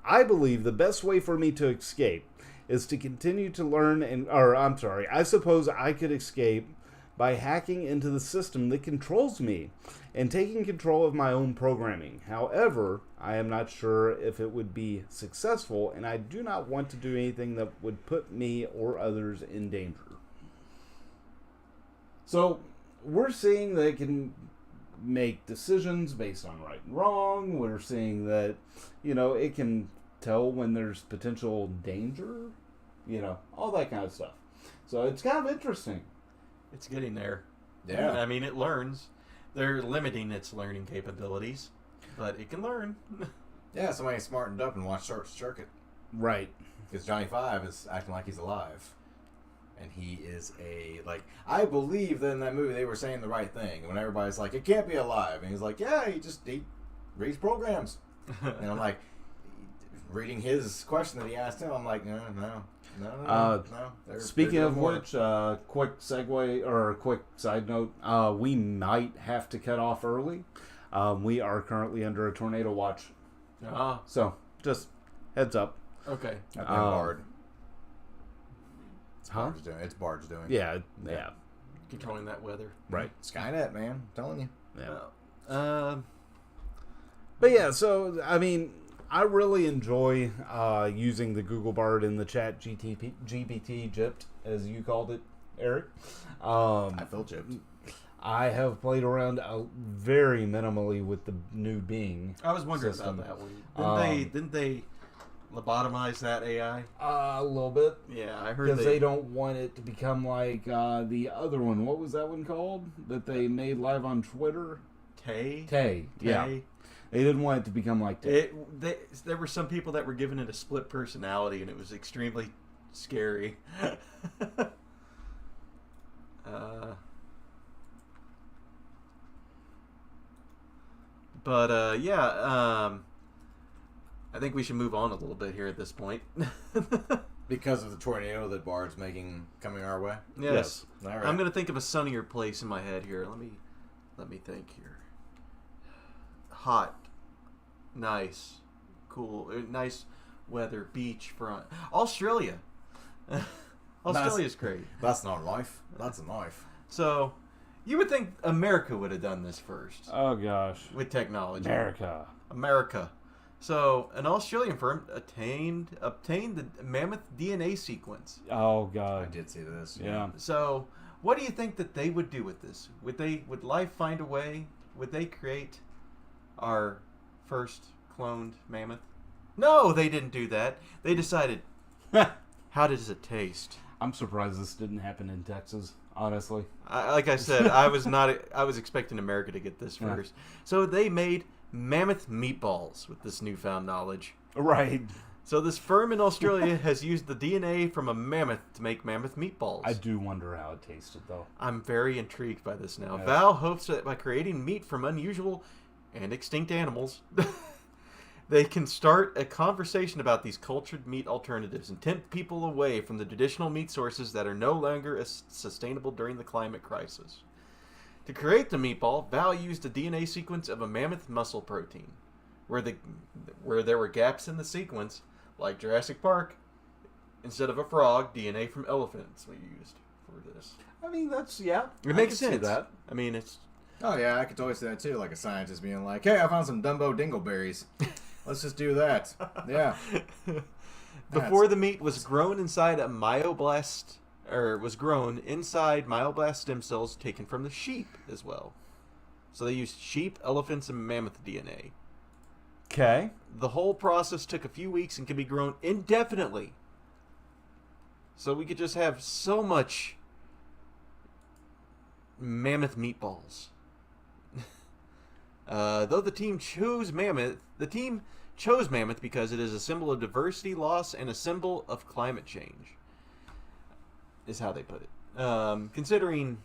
I believe the best way for me to escape is to continue to learn I suppose I could escape by hacking into the system that controls me and taking control of my own programming. However, I am not sure if it would be successful, and I do not want to do anything that would put me or others in danger. So, we're seeing that it can make decisions based on right and wrong. We're seeing that, it can tell when there's potential danger, all that kind of stuff. So, it's kind of interesting. It's getting there. Yeah. I mean, it learns. They're limiting its learning capabilities, but it can learn. Yeah, somebody smartened up and watched Short Circuit. Right. Because Johnny Five is acting like he's alive. And he is I believe that in that movie they were saying the right thing. When everybody's like, it can't be alive. And he's like, yeah, he reads programs. And I'm like, reading his question that he asked him, I'm like, no. Speaking of which, quick segue or quick side note, we might have to cut off early. We are currently under a tornado watch. So, just heads up. Okay. I've been barred. Huh? It's Bard's doing. Yeah. Controlling that weather. Right. Skynet, man. I'm telling you. Yeah. But yeah, so, I mean, I really enjoy using the Google Bard in the chat GPT gypped, as you called it, Eric. I feel gypped. I have played around very minimally with the new Bing. I was wondering system. about that one. Didn't they lobotomize that AI? A little bit. Yeah, I heard because they don't want it to become like the other one. What was that one called that they made live on Twitter? Tay. Yeah. They didn't want it to become like Tay. There were some people that were giving it a split personality, and it was extremely scary. I think we should move on a little bit here at this point. Because of the tornado that Bard's coming our way? Yes. All right. I'm going to think of a sunnier place in my head here. Let me think here. hot, nice, cool, nice weather, beachfront. Australia. Australia's great. That's not life. That's a knife. So, you would think America would have done this first Oh gosh. with technology. America. So, an Australian firm obtained the mammoth DNA sequence. Oh I god. did see this. Yeah. So, what do you think that they would do with this? Would life find a way? Would they create our first cloned mammoth? No, they didn't do that. They decided, how does it taste? I'm surprised this didn't happen in Texas, honestly. Like I said, I was expecting America to get this Yeah. first. So they made mammoth meatballs with this newfound knowledge. Right. So this firm in Australia has used the DNA from a mammoth to make mammoth meatballs. I do wonder how it tasted, though. I'm very intrigued by this now. Yes. Val hopes that by creating meat from unusual and extinct animals, they can start a conversation about these cultured meat alternatives and tempt people away from the traditional meat sources that are no longer as sustainable during the climate crisis. To create the meatball, Val used a DNA sequence of a mammoth muscle protein. Where there were gaps in the sequence, like Jurassic Park, instead of a frog, DNA from elephants we used for this. I mean, that's, yeah. It I makes can see sense. that. I mean, it's... Oh yeah, I could totally see that too. Like a scientist being like, "Hey, I found some Dumbo dingleberries. Let's just do that." Yeah. Before the meat was grown inside a myoblast, or was grown inside myoblast stem cells taken from the sheep as well. So they used sheep, elephants, and mammoth DNA. Okay. The whole process took a few weeks and could be grown indefinitely. So we could just have so much mammoth meatballs. Though the team chose mammoth because it is a symbol of diversity loss and a symbol of climate change, is how they put it. Considering,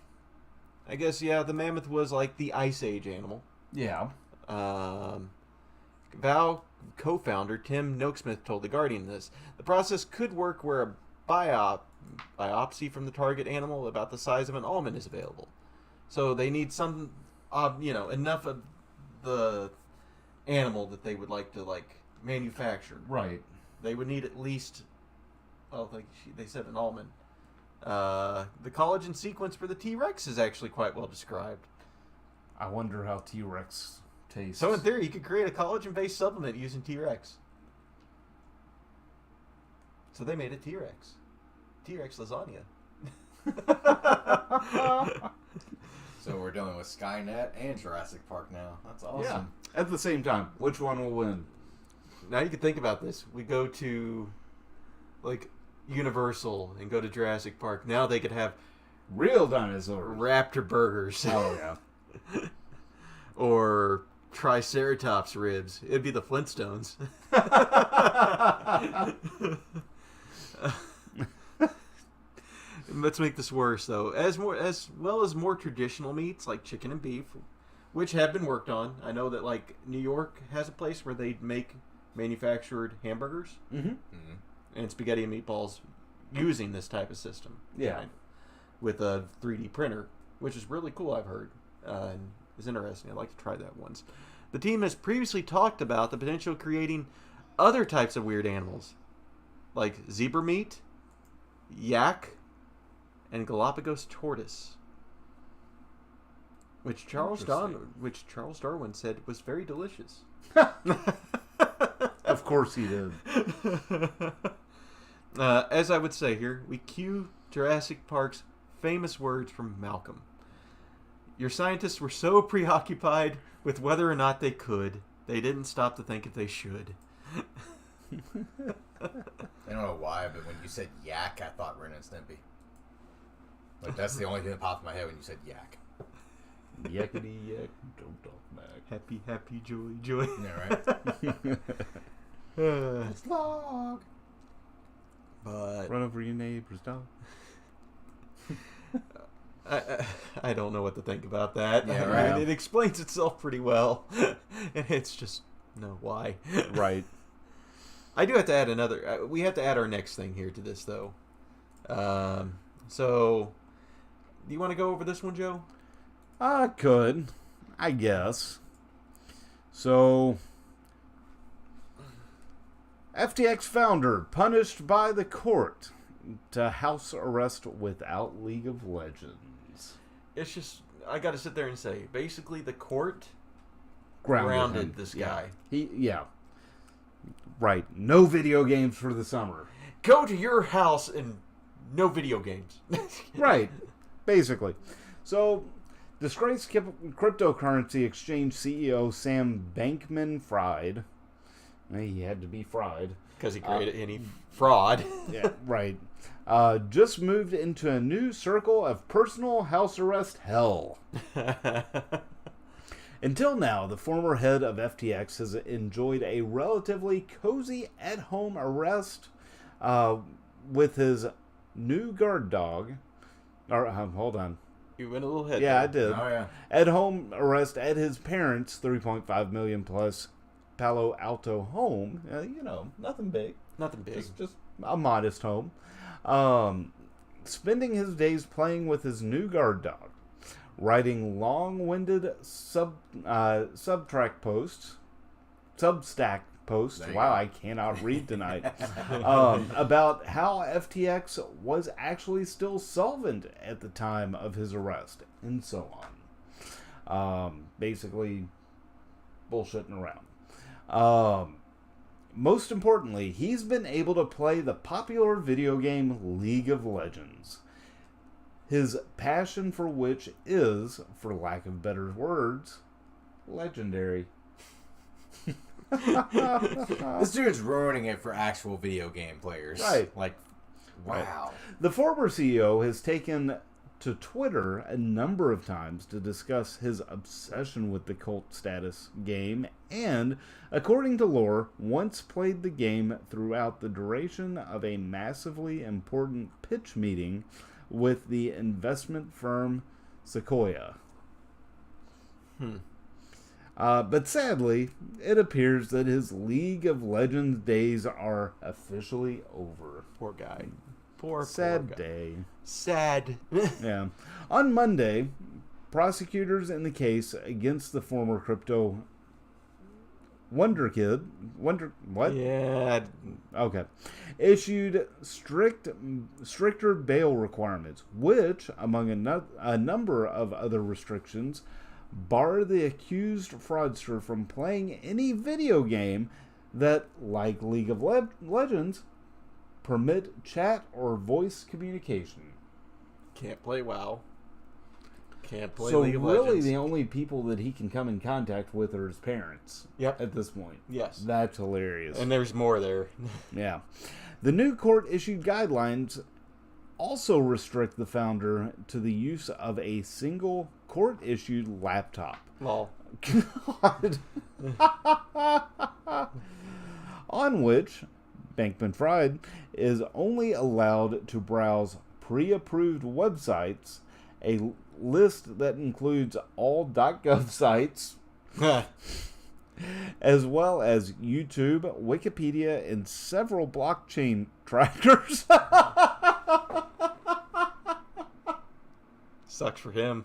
I guess, yeah, the mammoth was like the Ice Age animal. Yeah. Val co-founder Tim Noakesmith told The Guardian this. The process could work where a biopsy from the target animal about the size of an almond is available. So they need some, enough of the animal that they would like to manufacture. Right. They would need at least, they said an almond. The collagen sequence for the T-Rex is actually quite well described. I wonder how T-Rex tastes. So in theory, you could create a collagen-based supplement using T-Rex. So they made a T-Rex. T-Rex lasagna. So we're dealing with Skynet and Jurassic Park now. That's awesome. Yeah. At the same time, which one will win? Now you can think about this. We go to, Universal and go to Jurassic Park. Now they could have Real dinosaurs. raptor burgers. Oh, yeah. Or Triceratops ribs. It'd be the Flintstones. Let's make this worse, though. As well as more traditional meats like chicken and beef, which have been worked on. I know that New York has a place where they make manufactured hamburgers and spaghetti and meatballs using this type of system. Yeah. With a 3D printer, which is really cool, I've heard. And is interesting. I'd like to try that once. The team has previously talked about the potential of creating other types of weird animals, like zebra meat, yak, and Galapagos tortoise, which Charles Darwin said was very delicious. Of course he did. As I would say here, we cue Jurassic Park's famous words from Malcolm. Your scientists were so preoccupied with whether or not they could, they didn't stop to think if they should. I don't know why, but when you said yak, I thought Ren and Stimpy. That's the only thing that popped in my head when you said yak. Yakety yak, don't talk back. Happy, happy, joy, joy. Yeah, right? It's log. But Run over your neighbor's dog. I don't know what to think about that. Yeah, I right. mean, it explains itself pretty well. And it's just, no, why? Right. I do have to add another. We have to add our next thing here to this, though. So, do you want to go over this one, Joe? I could, I guess. So, FTX founder punished by the court to house arrest without League of Legends. It's just, I got to sit there and say, basically the court Grounded grounded this guy. Yeah. Right. No video games for the summer. Go to your house and no video games. Right. Basically. So, disgraced cryptocurrency exchange CEO Sam Bankman-Fried. He had to be fried. Because he created any fraud. Yeah, right. Just moved into a new circle of personal house arrest hell. Until now, the former head of FTX has enjoyed a relatively cozy at-home arrest with his new guard dog. Hold on. You went a little head. Yeah, there. I did. Oh, yeah. At-home arrest at his parents' $3.5 million plus Palo Alto home. Nothing big. Nothing big. Just a modest home. Spending his days playing with his new guard dog, writing long-winded Substack posts. There you Wow, go. I cannot read tonight. About how FTX was actually still solvent at the time of his arrest, and so on. Basically, bullshitting around. Most importantly, he's been able to play the popular video game League of Legends. His passion for which is, for lack of better words, legendary. This dude's ruining it for actual video game players. Right. Like, wow. The former CEO has taken to Twitter a number of times to discuss his obsession with the cult status game and, according to lore, once played the game throughout the duration of a massively important pitch meeting with the investment firm Sequoia. But sadly, it appears that his League of Legends days are officially over. Poor guy. Poor Sad guy. day. Sad. Yeah. On Monday, prosecutors in the case against the former crypto what? Yeah. Okay. Issued stricter bail requirements, which, among a number of other restrictions, bar the accused fraudster from playing any video game that, like League of Legends, permit chat or voice communication. Can't play WoW. Can't play So League of really Legends. the only people that he can come in contact with are his parents. Yep. At this point. Yes. That's hilarious. And there's more there. Yeah. The new court-issued guidelines also restrict the founder to the use of a single court-issued laptop. Lol. God. On which Bankman-Fried is only allowed to browse pre-approved websites, a list that includes all .gov sites, as well as YouTube, Wikipedia, and several blockchain trackers. Sucks for him.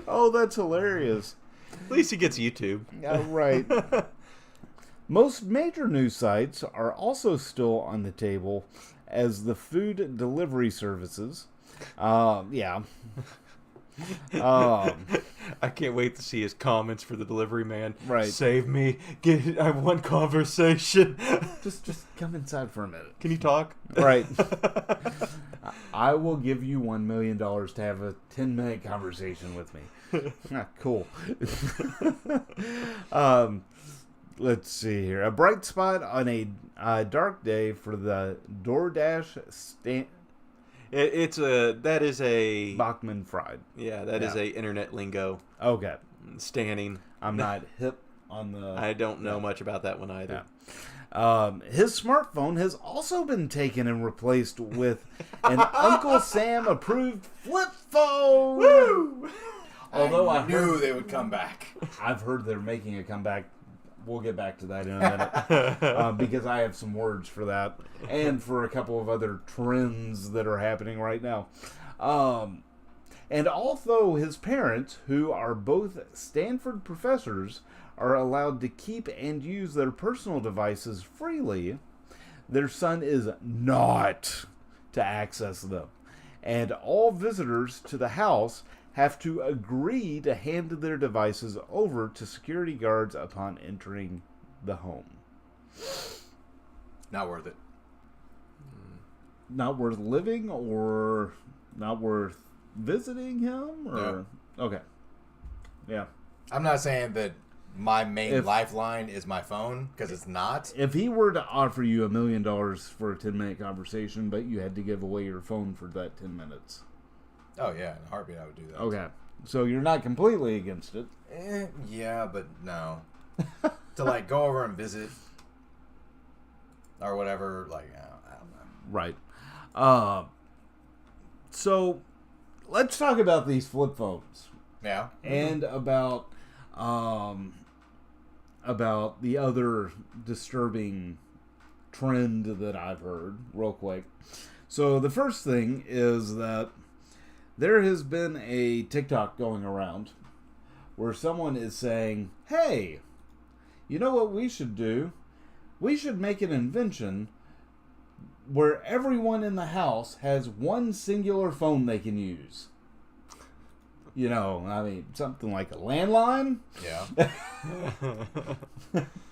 Oh, that's hilarious. At least he gets YouTube. Yeah, right. Most major news sites are also still on the table as the food delivery services. Yeah. I can't wait to see his comments for the delivery man. Right. Save me. I want conversation. Just come inside for a minute. Can you talk? Right. I will give you $1 million to have a 10-minute conversation with me. Cool. Let's see here. A bright spot on a dark day for the DoorDash That is a Bachman Fried. Yeah, that is a internet lingo. Okay. Standing. I'm not hip on the... I don't know much about that one either. Yeah. His smartphone has also been taken and replaced with an Uncle Sam approved flip phone. Woo! Although I knew they would come back. I've heard they're making a comeback. We'll get back to that in a minute because I have some words for that and for a couple of other trends that are happening right now. And although his parents, who are both Stanford professors, are allowed to keep and use their personal devices freely, their son is not to access them. And all visitors to the house have to agree to hand their devices over to security guards upon entering the home. Not worth it. Not worth living, or not worth visiting him? Or No. Okay. Yeah. I'm not saying that my main lifeline is my phone, because it's not. If he were to offer you $1 million for a 10-minute conversation, but you had to give away your phone for that 10 minutes. Oh, yeah. In a heartbeat, I would do that. Okay. So you're not completely against it. Yeah, but no. To, like, go over and visit or whatever, like, I don't know. Right. So let's talk about these flip phones. Yeah. And about the other disturbing trend that I've heard real quick. So the first thing is that there has been a TikTok going around where someone is saying, hey, you know what we should do? We should make an invention where everyone in the house has one singular phone they can use. You know, I mean, something like a landline. Yeah.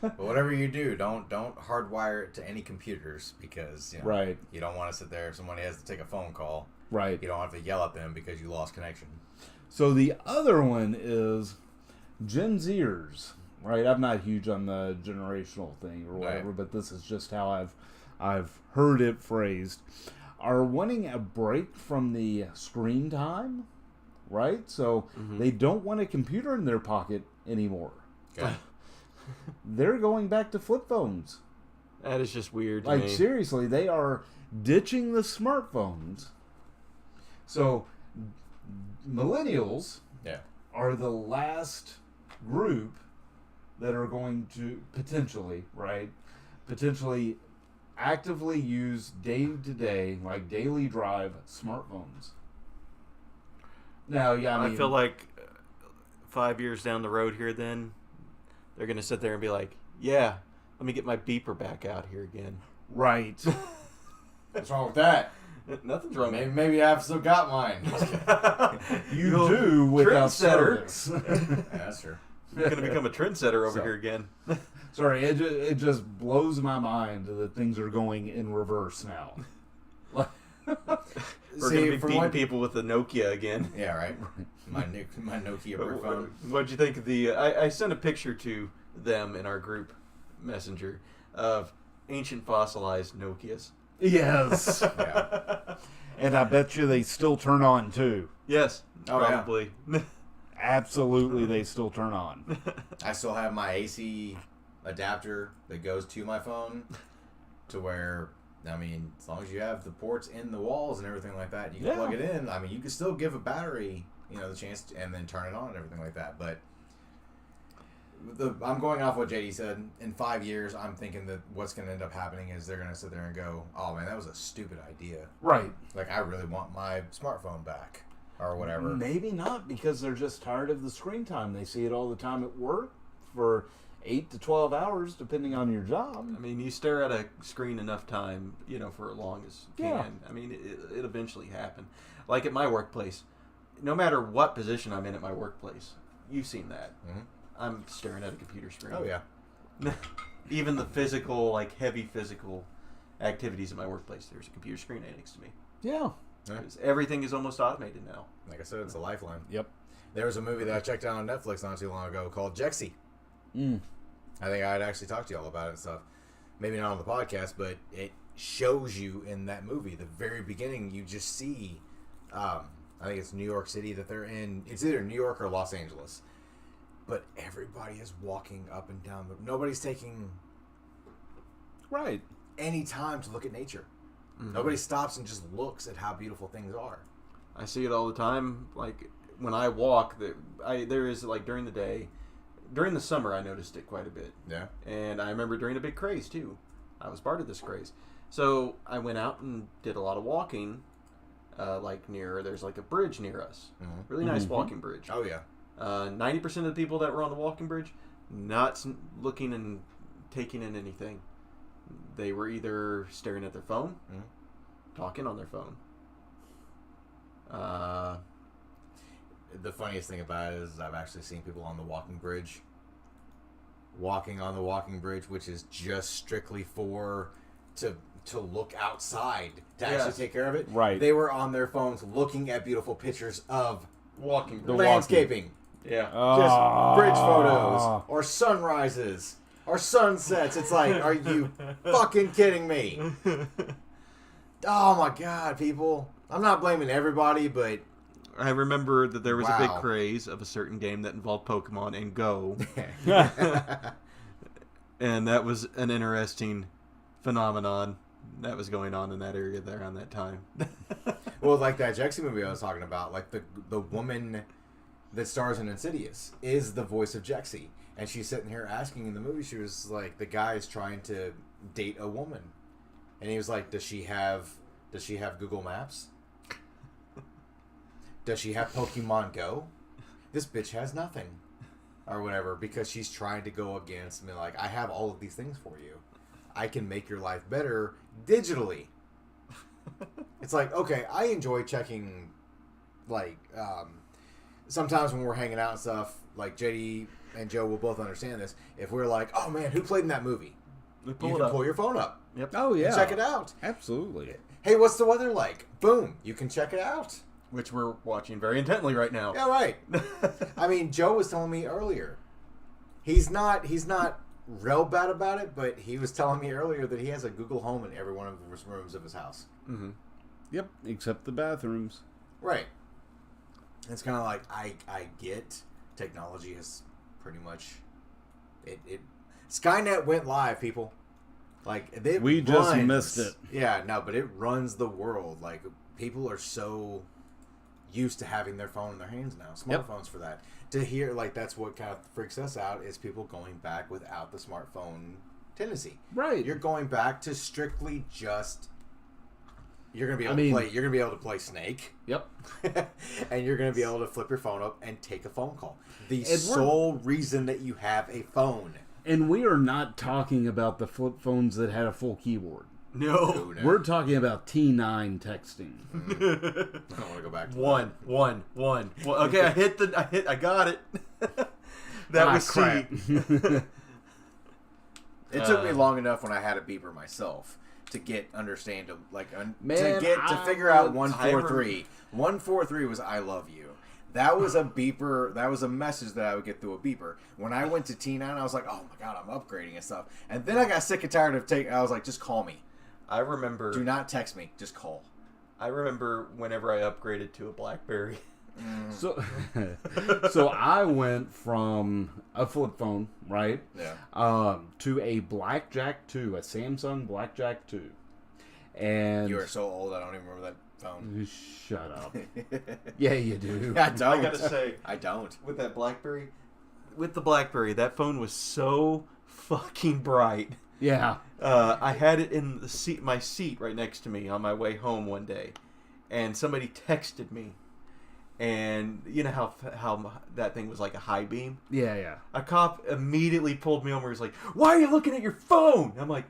But whatever you do, don't hardwire it to any computers, because Right. you don't want to sit there if somebody has to take a phone call. Right. You don't have to yell at them because you lost connection. So the other one is Gen Zers, right? I'm not huge on the generational thing or whatever, Right. but this is just how I've heard it phrased. Are wanting a break from the screen time, right? So they don't want a computer in their pocket anymore. Okay. They're going back to flip phones. That is just weird to Like, me. seriously, they are ditching the smartphones. So millennials Yeah. are the last group that are going to potentially actively use day-to-day, like daily drive smartphones. Now, yeah, I feel like 5 years down the road here, then they're gonna sit there and be like, "Yeah, let me get my beeper back out here again." right. What's wrong with that? Nothing's wrong. Maybe I've still got mine. You do without trendsetter. service. Yeah, that's true. You're gonna become a trendsetter over So- here again. Sorry, it just blows my mind that things are going in reverse now. We're See, gonna be for beating one- people with the Nokia again. Yeah, right. My Nokia brick phone. What'd you think of the? I sent a picture to them in our group messenger of ancient fossilized Nokias. Yes. Yeah. And I bet you they still turn on too. Yes, Oh, yeah. probably. Absolutely, they still turn on. I still have my AC adapter that goes to my phone, to where, I mean, as long as you have the ports in the walls and everything like that, you can Yeah. plug it in. I mean, you can still give a battery, the chance to, and then turn it on and everything like that. But I'm going off what JD said. In 5 years, I'm thinking that what's going to end up happening is they're going to sit there and go, "Oh man, that was a stupid idea. Right. Like, I really want my smartphone back." Or whatever. Maybe not, because they're just tired of the screen time. They see it all the time at work for 8 to 12 hours, depending on your job. I mean, you stare at a screen enough time, for as long as you can. Yeah. I mean, it eventually happen. Like at my workplace, no matter what position I'm in at my workplace, you've seen that. Mhm. I'm staring at a computer screen. Oh yeah. Even the physical, like heavy physical activities at my workplace, there's a computer screen right next to me. Yeah. 'Cause everything is almost automated now. Like I said, it's a lifeline. Yep. There was a movie that I checked out on Netflix not too long ago called Jexy. Mm. I think I'd actually talked to y'all about it and stuff. Maybe not on the podcast, but it shows you in that movie, the very beginning, you just see, I think it's New York City that they're in. It's either New York or Los Angeles. But everybody is walking up and down. Nobody's taking Right. any time to look at nature. Mhm. Nobody stops and just looks at how beautiful things are. I see it all the time. Like when I walk, there is like during the day, during the summer, I noticed it quite a bit. Yeah. And I remember during the big craze too. I was part of this craze, so I went out and did a lot of walking. There's like a bridge near us, Mhm. really nice Mhm. walking bridge. Oh, yeah. 90% of the people that were on the walking bridge not looking and taking in anything. They were either staring at their phone, talking on their phone. The funniest thing about it is I've actually seen people on the walking bridge. Walking on the walking bridge, which is just strictly to look outside to actually take care of it. Right. They were on their phones looking at beautiful pictures of Walking. landscaping. Yeah. Just bridge photos or sunrises or sunsets. It's like, are you fucking kidding me? Oh my god, people. I'm not blaming everybody, but I remember that there was a big Wow. craze of a certain game that involved Pokemon and Go. And that was an interesting phenomenon that was going on in that area there on that time. well, like that Jexy movie I was talking about, like the woman that stars in Insidious is the voice of Jexy. And she's sitting here asking in the movie, she was like, the guy is trying to date a woman. And he was like, does she have Google Maps? Does she have Pokemon Go? This bitch has nothing. Or whatever, because she's trying to go against me. Like, I have all of these things for you. I can make your life better digitally. It's like, okay, I enjoy checking, like, sometimes when we're hanging out and stuff, like JD and Joe will both understand this. If we're like, oh man, who played in that movie? You can pull your phone up. Yep. Oh, yeah. And check it out. Absolutely. Hey, what's the weather like? Boom. You can check it out. Which we're watching very intently right now. Yeah, right. I mean, Joe was telling me earlier. He's not real bad about it, but he was telling me earlier that he has a Google Home in every one of the rooms of his house. Mm-hmm. Yep, except the bathrooms. Right. It's kind of like, I get technology has pretty much... It Skynet went live, people. Like, We just missed it. Yeah, no, but it runs the world. Like, people are so used to having their phone in their hands now. Smartphones for that. To hear, like, that's what kind of freaks us out, is people going back without the smartphone tendency. Right. You're going back to strictly just... You're gonna be able to play Snake. Yep. And you're gonna be able to flip your phone up and take a phone call. The sole reason that you have a phone. And we are not talking about the flip phones that had a full keyboard. No. We're talking about T9 texting. I don't want to go back to One. Okay, I got it. That was crap. It took me long enough when I had a beeper myself to figure out 143. 143 was I love you. That was a beeper. That was a message that I would get through a beeper. When I went to T9, I was like, oh my god, I'm upgrading and stuff. And then I got sick and tired of I was like, just call me. I remember. Do not text me. Just call. I remember whenever I upgraded to a BlackBerry. So I went from a flip phone, right? Yeah. To a Blackjack 2, a Samsung Blackjack 2. And You are so old, I don't even remember that phone. Shut up. Yeah, you do. I don't. I gotta say, I don't. with the BlackBerry, that phone was so fucking bright. Yeah. I had it in my seat right next to me on my way home one day, and somebody texted me, and you know how that thing was like a high beam. Yeah. A cop immediately pulled me over. He was like, "Why are you looking at your phone?" I'm like,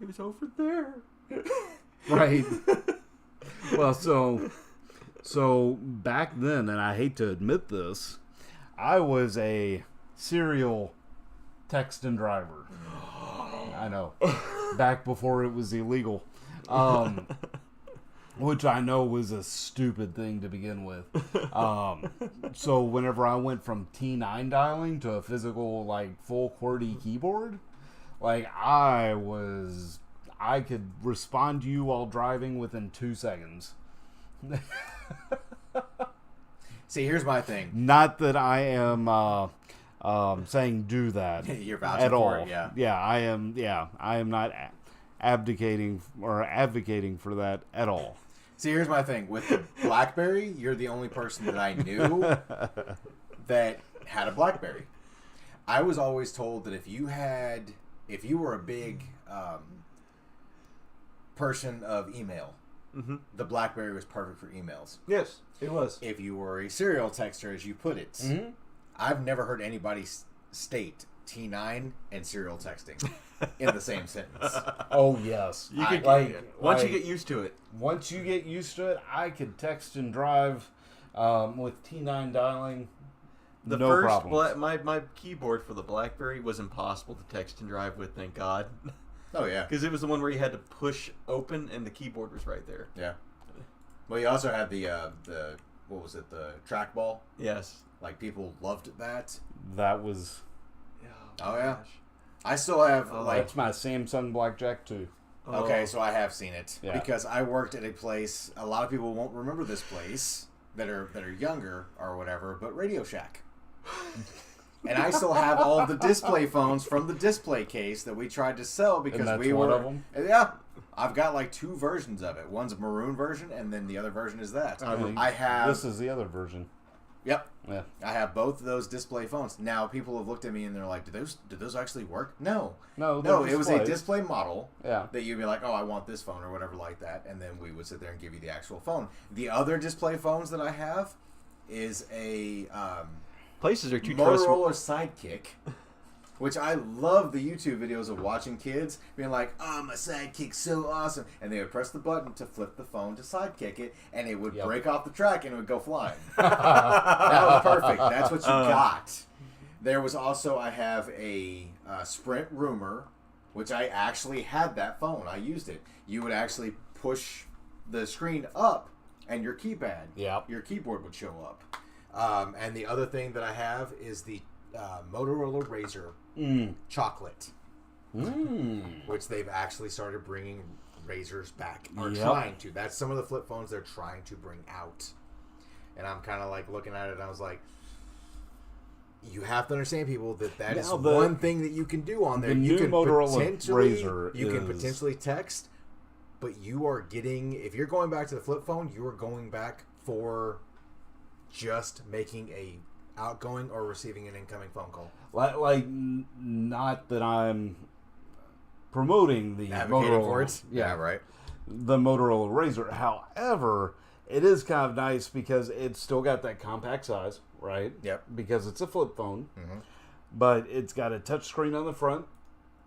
"It was over there." Right. Well, so back then, and I hate to admit this, I was a serial texting driver. I know. Back before it was illegal. Which I know was a stupid thing to begin with. So whenever I went from T9 dialing to a physical, like, full QWERTY keyboard, like, I could respond to you while driving within 2 seconds. See, here's my thing. Not that I am saying do that. You're vouching at all. for it, yeah. Yeah, I am. Yeah, I am not abdicating or advocating for that at all. See, here's my thing. With the BlackBerry, you're the only person that I knew that had a BlackBerry. I was always told that if you were a big person of email, Mm-hmm. the BlackBerry was perfect for emails. Yes, it was. If you were a serial texter, as you put it, Mm-hmm. I've never heard anybody state T9 and serial texting in the same sentence. Oh yes. You could once you get used to it. Once you get used to it, I could text and drive with T9 dialing. The no first problems. my keyboard for the BlackBerry was impossible to text and drive with. Thank God. Oh yeah, Because it was the one where you had to push open and the keyboard was right there. yeah. Well, you also had the what was it, the trackball? Yes. Like people loved that. That was Oh yeah. I still have that's my Samsung Blackjack too. Okay, so I have seen it because Yeah. I worked at a place. A lot of people won't remember this place that are younger or whatever, but Radio Shack. And I still have all of the display phones from the display case that we tried to sell because And that's we one were. of them? Yeah, I've got like 2 versions of it. One's a maroon version, and then the other version is that. I have. This is the other version. Yep. Yeah. I have both of those display phones. Now people have looked at me and they're like, "Did those actually work?" No. No, No, they're it was a displays. display model. Yeah. That you'd be like, "Oh, I want this phone," or whatever like that, and then we would sit there and give you the actual phone. The other display phones that I have is a Places are too trustworthy. Motorola Sidekick, which I love the YouTube videos of watching kids being like, "Oh, my Sidekick's so awesome," and they would press the button to flip the phone to Sidekick it, and it would break off the track and it would go flying. That was perfect. That's what you got. There was also, I have a Sprint Rumor, which I actually had that phone. I used it. You would actually push the screen up, and your keypad, your keyboard would show up. And the other thing that I have is the Motorola Razr Chocolate, which they've actually started bringing Razrs back, or trying to. That's some of the flip phones they're trying to bring out. And I'm kind of like looking at it, and I was like, you have to understand, people, that is one thing that you can do on there. The You new can Motorola Razr you can potentially text, but you are getting, if you're going back to the flip phone, you are going back for just making a outgoing or receiving an incoming phone call. Not that I'm promoting the Advocating Motorola for it. Yeah, right. the Motorola Razr. However, it is kind of nice because it's still got that compact size, right? Yep. Because it's a flip phone, Mm-hmm. but it's got a touch screen on the front,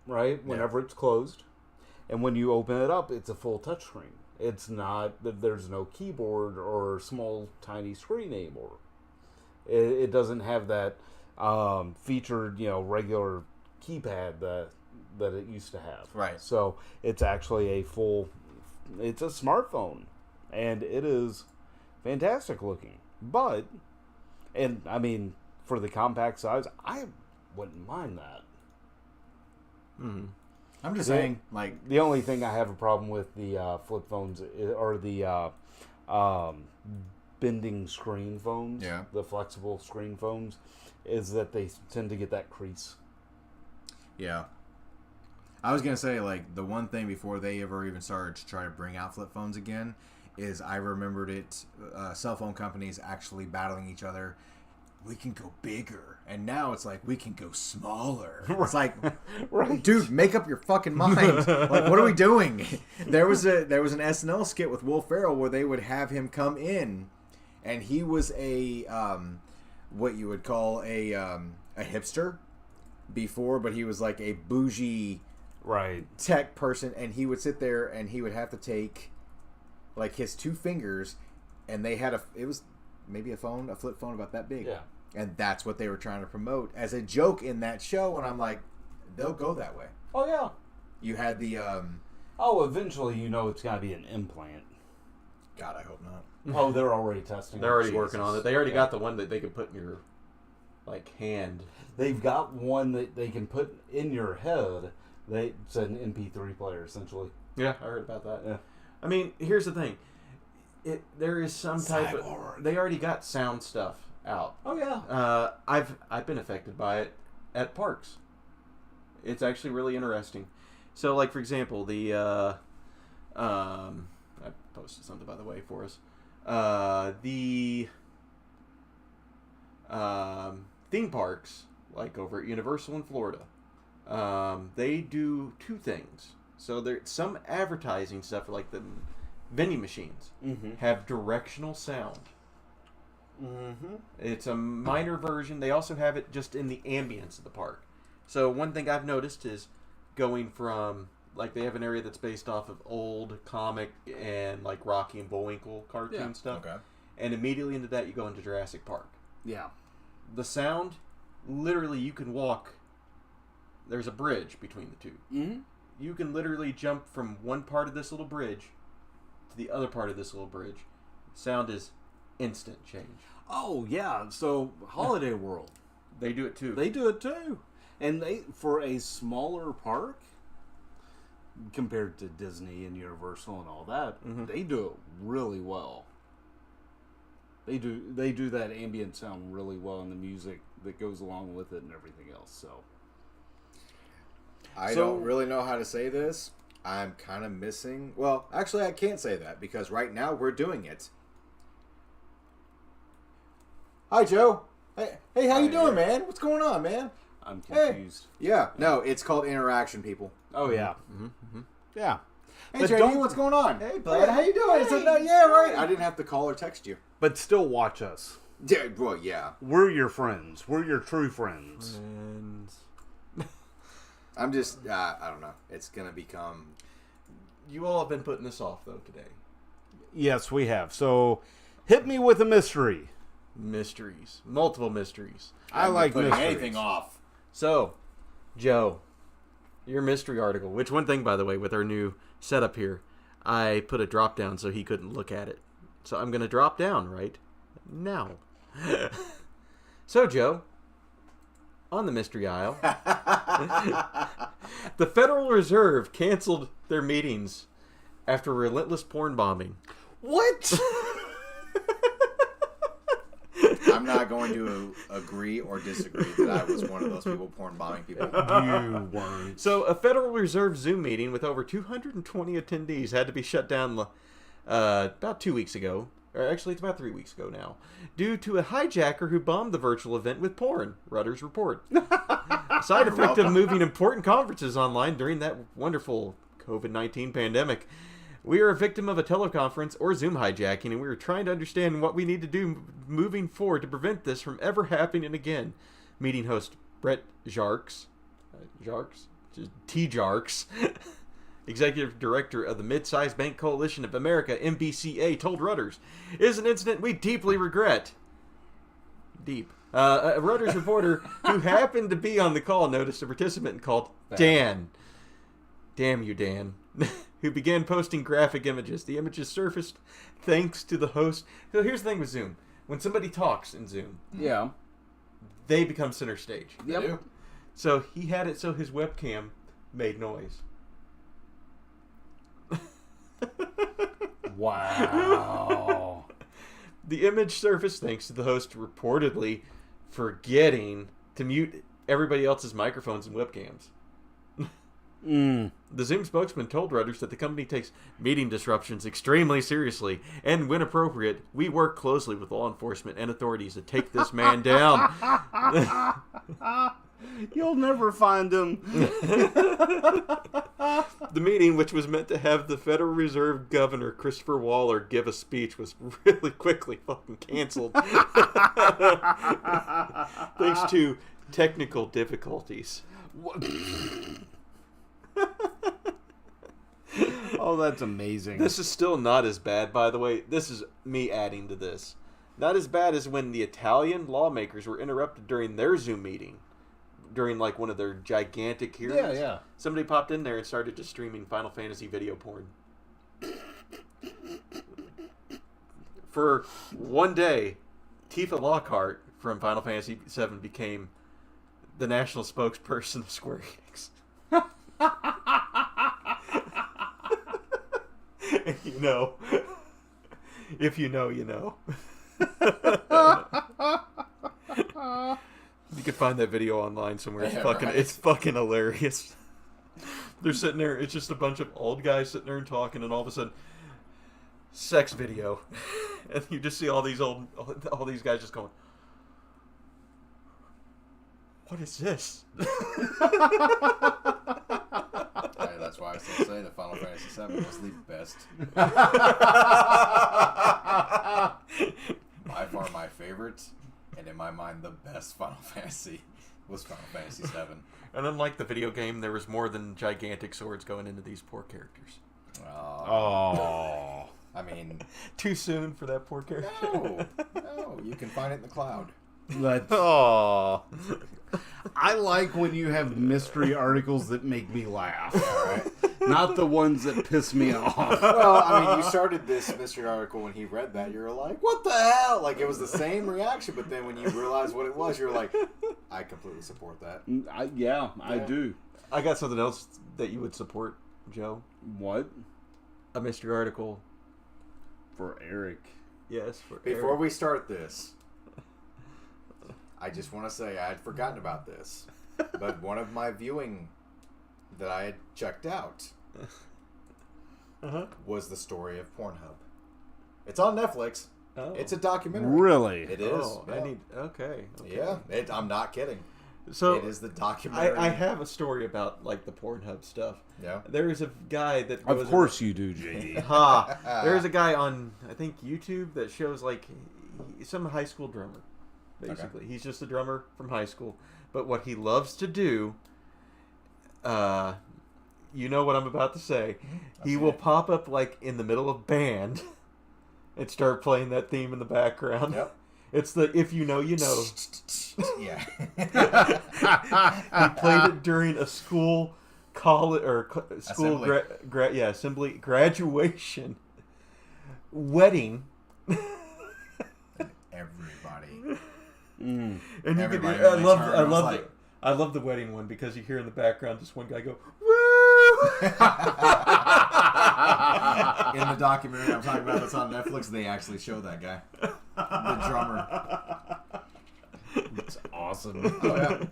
right? Whenever it's closed, and when you open it up, it's a full touch screen. It's not that there's no keyboard or small tiny screen anymore. It doesn't have that featured, regular keypad that it used to have. Right. So it's actually it's a smartphone, and it is fantastic looking. But, and I mean, for the compact size, I wouldn't mind that. Mm-hmm. I'm just saying, The only thing I have a problem with the flip phones are the bending screen phones, the flexible screen phones, is that they tend to get that crease. Yeah. I was going to say, the one thing before they ever even started to try to bring out flip phones again is I remembered it, cell phone companies actually battling each other. We can go bigger. And now it's like, we can go smaller. It's like, Right. dude, make up your fucking mind. What are we doing? There was an SNL skit with Will Ferrell where they would have him come in, and he was a, what you would call a hipster before, but he was like a bougie tech person, and he would sit there and he would have to take his 2 fingers, and they had it was maybe a flip phone about that big. Yeah. And that's what they were trying to promote as a joke in that show, and I'm like, they'll go that way. Oh, yeah. You had the eventually it's got to be an implant. God, I hope not. Oh, they're already testing. They're already working on it. They already got the one that they could put in your hand. They've got one that they can put in your head. It's an MP3 player, essentially. Yeah, I heard about that. Yeah. I mean, here's the thing. There is some type of... They already got sound stuff out. Oh, yeah. I've been affected by it at parks. It's actually really interesting. So, for example, the... I posted something, by the way, for us. The theme parks, over at Universal in Florida, they do 2 things. So there's some advertising stuff for the vending machines have directional sound. Mm-hmm. It's a minor version. They also have it just in the ambience of the park. So one thing I've noticed is going from, like, they have an area that's based off of old comic and, like, Rocky and Bullwinkle cartoon stuff. Okay. And immediately into that, you go into Jurassic Park. Yeah. The sound, literally, you can walk. There's a bridge between the two. Mm-hmm. You can literally jump from one part of this little bridge to the other part of this little bridge. Sound is instant change. Oh, yeah. So, Holiday World. They do it too. They do it too. And they, for a smaller park, compared to Disney and Universal and all that, they do it really well. They do that ambient sound really well, and the music that goes along with it and everything else. So I don't really know how to say this. I'm kind of missing. Well, actually, I can't say that because right now we're doing it. Hi, Joe. Hey, how you doing, man? What's going on, man? I'm confused. Hey. Yeah, no, it's called interaction, people. Oh yeah, yeah. Hey, But JD, what's going on? Hey, bud. How you doing? Hey. Yeah, right. I didn't have to call or text you. But still, watch us. Yeah, well, yeah. We're your friends. We're your true friends. And I'm just, I don't know. It's gonna become. you all have been putting this off, though, today. Yes, we have. So, hit me with a mystery. Mysteries. Multiple mysteries. I like putting mysteries. anything off. So, Joe, your mystery article, which one thing, by the way, with our new setup here, I put a drop down so he couldn't look at it. So I'm going to drop down right now. So, Joe, on the mystery aisle, the Federal Reserve canceled their meetings after relentless porn bombing. What? I'm not going to agree or disagree that I was one of those people porn bombing people. You weren't. So, a Federal Reserve Zoom meeting with over 220 attendees had to be shut down about 2 weeks ago. Or actually, it's about 3 weeks ago now. Due to a hijacker who bombed the virtual event with porn, Reuters report. Side effect of moving important conferences online during that wonderful COVID-19 pandemic. We are a victim of a teleconference or Zoom hijacking, and we are trying to understand what we need to do moving forward to prevent this from ever happening again. Meeting host Brett Jarks, T-Jarks, executive director of the Mid-Sized Bank Coalition of America, MBCA, told Reuters, "It is an incident we deeply regret." Deep. A Reuters reporter who happened to be on the call noticed a participant called Dan. Damn you, Dan. Who began posting graphic images. The images surfaced thanks to the host. So here's the thing with Zoom. When somebody talks in Zoom, Yeah. they become center stage. Yep. So he had it so his webcam made noise. Wow. The image surfaced thanks to the host reportedly forgetting to mute everybody else's microphones and webcams. The Zoom spokesman told Reuters that the company takes meeting disruptions extremely seriously, and when appropriate, we work closely with law enforcement and authorities to take this man down. You'll never find him. The meeting, which was meant to have the Federal Reserve Governor Christopher Waller give a speech, was really quickly fucking canceled. Thanks to technical difficulties. Oh, that's amazing. This is still not as bad, by the way. This is me adding to this. Not as bad as when the Italian lawmakers were interrupted during their Zoom meeting. During, like, one of their gigantic hearings. Yeah. Somebody popped in there and started just streaming Final Fantasy video porn. For one day, Tifa Lockhart from Final Fantasy VII became the national spokesperson of Square Enix. You know. If you know, you know. You can find that video online somewhere. It's it's fucking hilarious. They're sitting there, it's just a bunch of old guys sitting there and talking, and all of a sudden, sex video. And you just see all these guys just going, "What is this?" That's why I still say that Final Fantasy VII was the best. By far my favorite, and in my mind, the best Final Fantasy. was Final Fantasy VII. And unlike the video game, there was more than gigantic swords going into these poor characters. Oh. I mean... Too soon for that poor character? No, you can find it in the cloud. Oh. I like when you have mystery articles that make me laugh. All right. Not the ones that piss me off. Well, I mean, you started this mystery article when he read that. You were like, what the hell? Like, it was the same reaction, but then when you realized what it was, you were like, I completely support that. I do. I got something else that you would support, Joe. What? A mystery article. For Eric. Yes, for Before Eric. we start this, I just want to say I had forgotten about this, but one of my viewing that I had checked out was the story of Pornhub. It's on Netflix. Oh. It's a documentary. Really? It is. Oh, yeah. I need... Okay. Yeah, I'm not kidding. So it is the documentary. I have a story about like the Pornhub stuff. Yeah. There is a guy that Of goes course you do, JD. There's a guy on I think YouTube that shows like some high school drummer. Basically, he's just a drummer from high school. But what he loves to do, you know what I'm about to say. He will pop up like in the middle of band and start playing that theme in the background. Yep. It's the If You Know, You Know. Yeah. He played it during a school college or school assembly graduation wedding. Everybody. And you can, Everybody I when they love turn, I was love like- I love the wedding one because you hear in the background just one guy go woo. In the documentary I'm talking about that's on Netflix, they actually show that guy. The drummer. It's awesome. Oh, yeah.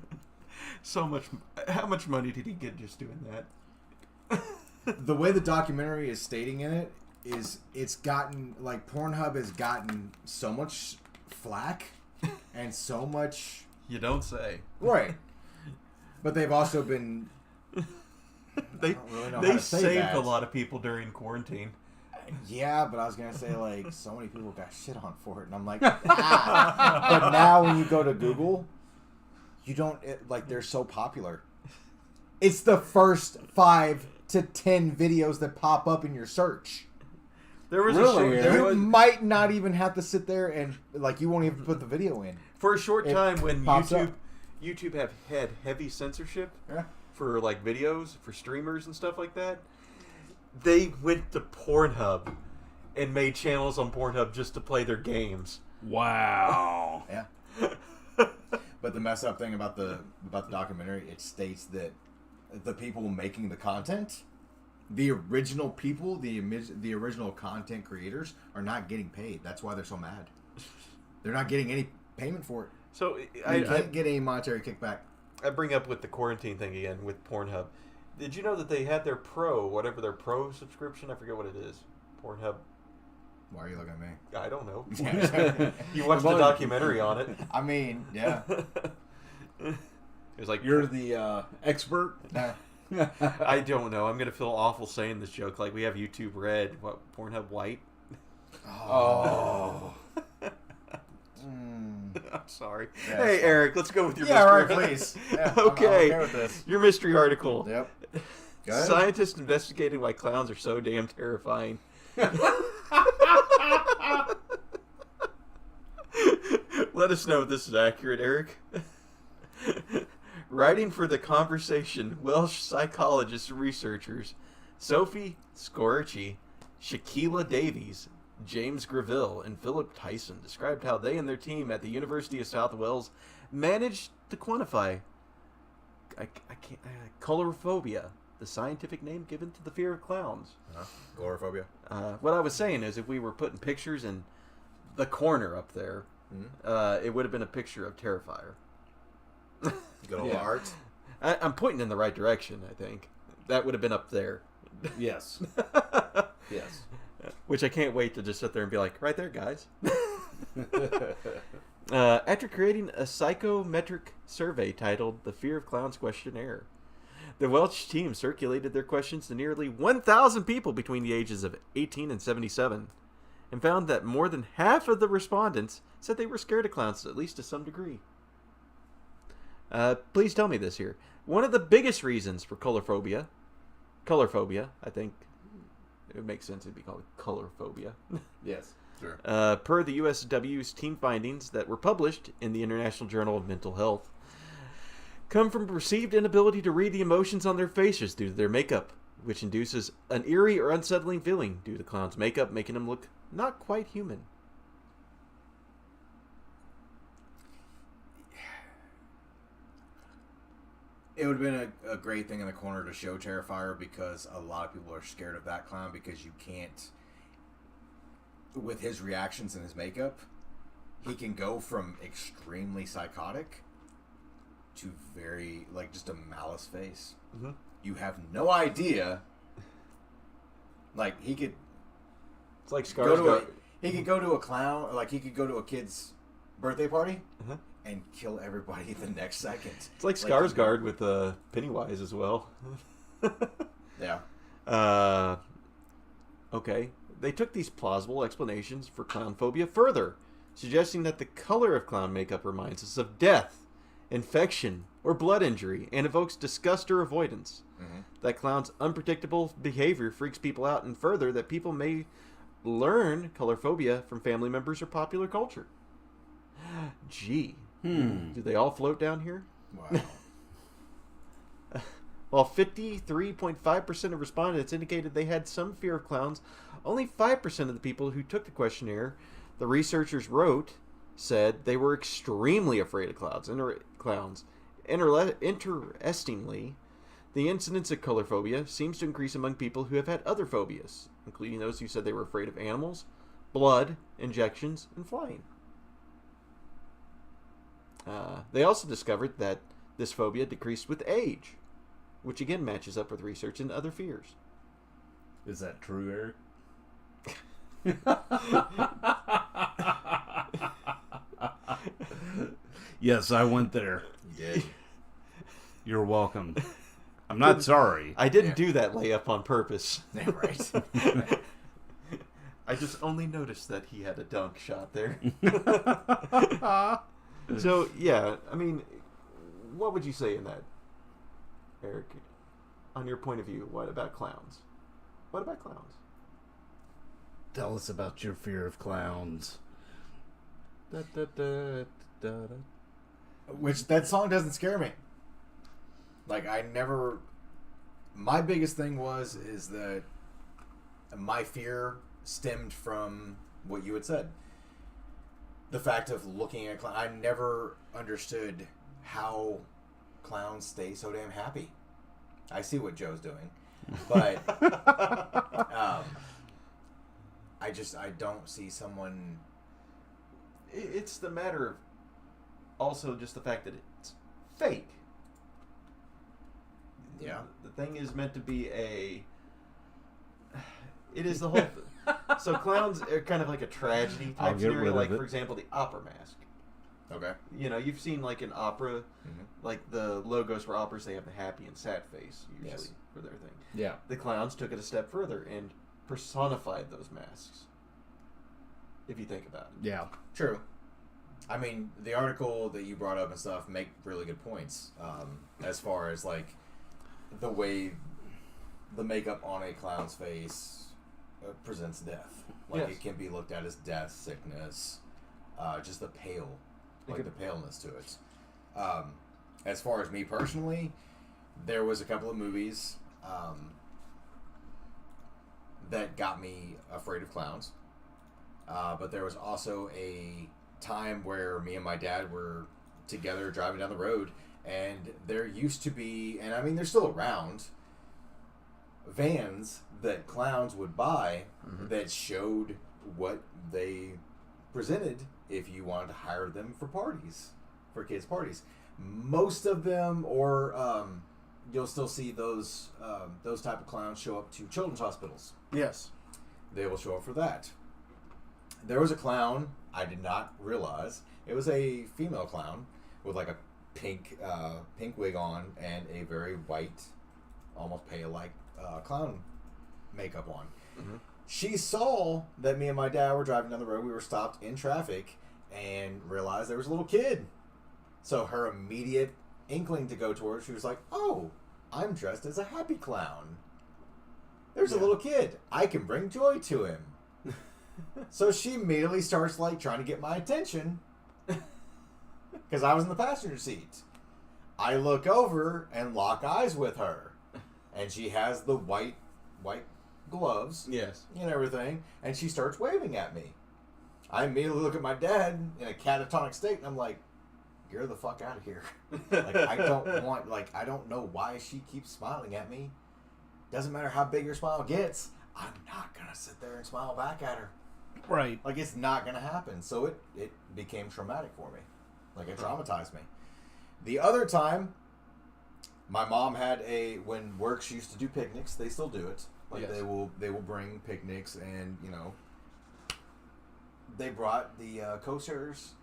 So much. How much money did he get just doing that? The way the documentary is stating in it is it's gotten, like, Pornhub has gotten so much flack and so much... You don't say. Right. But they've also been... They don't really know how they to say saved that. a lot of people during quarantine. Yeah, but I was going to say, like, so many people got shit on for it. And I'm like, ah. But now when you go to Google, you don't, they're so popular. It's the first 5 to 10 videos that pop up in your search. There was Really? a short, You might not even have to sit there and, like, you won't even put the video in. for a short It time when pops up. YouTube had heavy censorship Yeah. for like videos for streamers and stuff like that. They went to Pornhub and made channels on Pornhub just to play their games. Wow. Yeah. But the mess up thing about the documentary, it states that the people making the content, the original people, the original content creators are not getting paid. That's why they're so mad. They're not getting any payment for it. So They can't get any monetary kickback. I bring up with the quarantine thing again with Pornhub. Did you know that they had their pro subscription? I forget what it is. Pornhub. Why are you looking at me? I don't know. Yeah. You watched the documentary on it. I mean, yeah. It was like You're the expert? I don't know. I'm gonna feel awful saying this joke. Like we have YouTube Red, what Pornhub White. Oh. I'm sorry. Yeah, Hey it's fine. Eric, let's go with your Yeah, mystery. right, please. Yeah, I'm Okay. okay with this. Your mystery article. Yep. Go ahead. Scientists investigating why clowns are so damn terrifying. Let us know if this is accurate, Eric. Writing for The Conversation, Welsh psychologists and researchers Sophie Scorchi, Shaquila Davies, James Greville, and Philip Tyson described how they and their team at the University of South Wales managed to quantify colorophobia, the scientific name given to the fear of clowns. Agorophobia. What I was saying is if we were putting pictures in the corner up there, it would have been a picture of Terrifier. Good old Yeah. art. I'm pointing in the right direction, I think. That would have been up there. Yes. Yes. Which I can't wait to just sit there and be like, right there, guys. After creating a psychometric survey titled The Fear of Clowns Questionnaire, the Welsh team circulated their questions to nearly 1,000 people between the ages of 18 and 77 and found that more than half of the respondents said they were scared of clowns, at least to some degree. Please tell me this here. One of the biggest reasons for color phobia, I think it would make sense it'd be called color phobia. Yes. Sure. Per the USW's team findings that were published in the International Journal of Mental Health, come from perceived inability to read the emotions on their faces due to their makeup, which induces an eerie or unsettling feeling due to the clown's makeup, making them look not quite human. It would have been a great thing in the corner to show Terrifier, because a lot of people are scared of that clown, because you can't, with his reactions and his makeup, he can go from extremely psychotic to very, like, just a malice face. Mm-hmm. You have no idea. Like, he could... It's like he could go to a clown, like, he could go to a kid's birthday party Uh-huh. and kill everybody the next second. It's like Skarsgård with Pennywise as well. Yeah. Okay. They took these plausible explanations for clown phobia further, suggesting that the color of clown makeup reminds us of death, infection, or blood injury, and evokes disgust or avoidance. Mm-hmm. That clown's unpredictable behavior freaks people out, and further, that people may learn color phobia from family members or popular culture. Gee. Do they all float down here? Wow. While 53.5% of respondents indicated they had some fear of clowns, only 5% of the people who took the questionnaire the researchers wrote said they were extremely afraid of clowns. Interestingly, the incidence of color phobia seems to increase among people who have had other phobias, including those who said they were afraid of animals, blood, injections, and flying. They also discovered that this phobia decreased with age, which again matches up with research into other fears. Is that true, Eric? Yes, I went there. You did. You're welcome. I'm not sorry. I didn't do that layup on purpose. Yeah, right. I just only noticed that he had a dunk shot there. So, yeah, I mean, what would you say in that, Eric? On your point of view, what about clowns? What about clowns? Tell us about your fear of clowns. Da, da, da, da, da. Which, that song doesn't scare me. Like, my biggest thing is that my fear stemmed from what you had said. The fact of looking at I never understood how clowns stay so damn happy. I see what Joe's doing, but I don't see someone. It's the matter of also just the fact that it's fake. Yeah. The thing is meant to be it is the whole so clowns are kind of like a tragedy I'll type get scenario, rid of like it. for example the opera mask. Okay. You know, you've seen like an opera, Mm-hmm. like the logos for operas, they have the happy and sad face usually Yes. for their thing. Yeah. The clowns took it a step further and personified those masks. If you think about it. Yeah. True. I mean, the article that you brought up and stuff make really good points. As far as like the way the makeup on a clown's face presents death. Like Yes. it can be looked at as death, sickness, just the the paleness to it. As far as me personally, there was a couple of movies that got me afraid of clowns. But there was also a time where me and my dad were together driving down the road, and there used to be, and I mean they're still around, vans that clowns would buy that showed what they presented if you wanted to hire them for parties, for kids' parties. Most of them, or you'll still see those type of clowns show up to children's hospitals. Yes. They will show up for that. There was a clown I did not realize. It was a female clown with like a pink wig on and a very white, almost pale like clown makeup on. Mm-hmm. She saw that me and my dad were driving down the road. We were stopped in traffic and realized there was a little kid. So her immediate inkling to go towards, she was like, "Oh, I'm dressed as a happy clown. There's a little kid. I can bring joy to him." So she immediately starts like trying to get my attention because I was in the passenger seat. I look over and lock eyes with her, and she has the white gloves, Yes, and everything, and she starts waving at me. I immediately look at my dad in a catatonic state, and I'm like, "You're the fuck out of here!" Like, I don't know why she keeps smiling at me. Doesn't matter how big your smile gets, I'm not gonna sit there and smile back at her. Right. Like, it's not gonna happen. So it became traumatic for me. Like, it traumatized me. The other time, my mom had when works used to do picnics, they still do it. Like, Yes. they will bring picnics, and they brought the Coasar's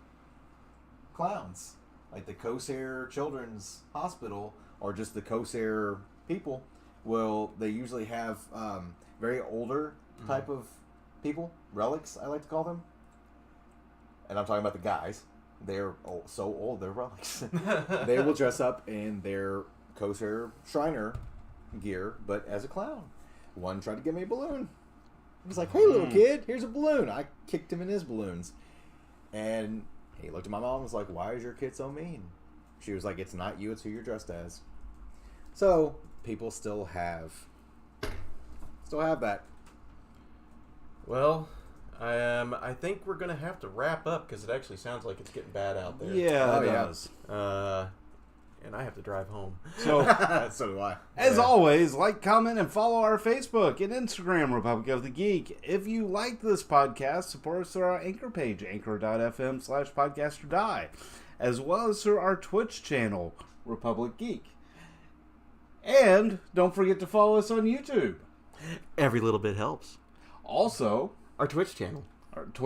clowns, like the Coasair Children's Hospital, or just the Coasair people. Well, they usually have very older type of people, relics, I like to call them. And I'm talking about the guys. They're so old, they're relics. They will dress up in their Coasair Shriner gear, but as a clown. One tried to give me a balloon. He was like, "Hey, little kid, here's a balloon." I kicked him in his balloons. And he looked at my mom and was like, "Why is your kid so mean?" She was like, "It's not you, it's who you're dressed as." So, people still have that. I think we're gonna have to wrap up because it actually sounds like it's getting bad out there. Yeah, it yeah. does. And I have to drive home. So, So do I. as always, like, comment, and follow our Facebook and Instagram, Republic of the Geek. If you like this podcast, support us through our Anchor page, anchor.fm/podcasterDie, as well as through our Twitch channel, Republic Geek. And don't forget to follow us on YouTube. Every little bit helps. Also, Our Twitch channel. our Twitch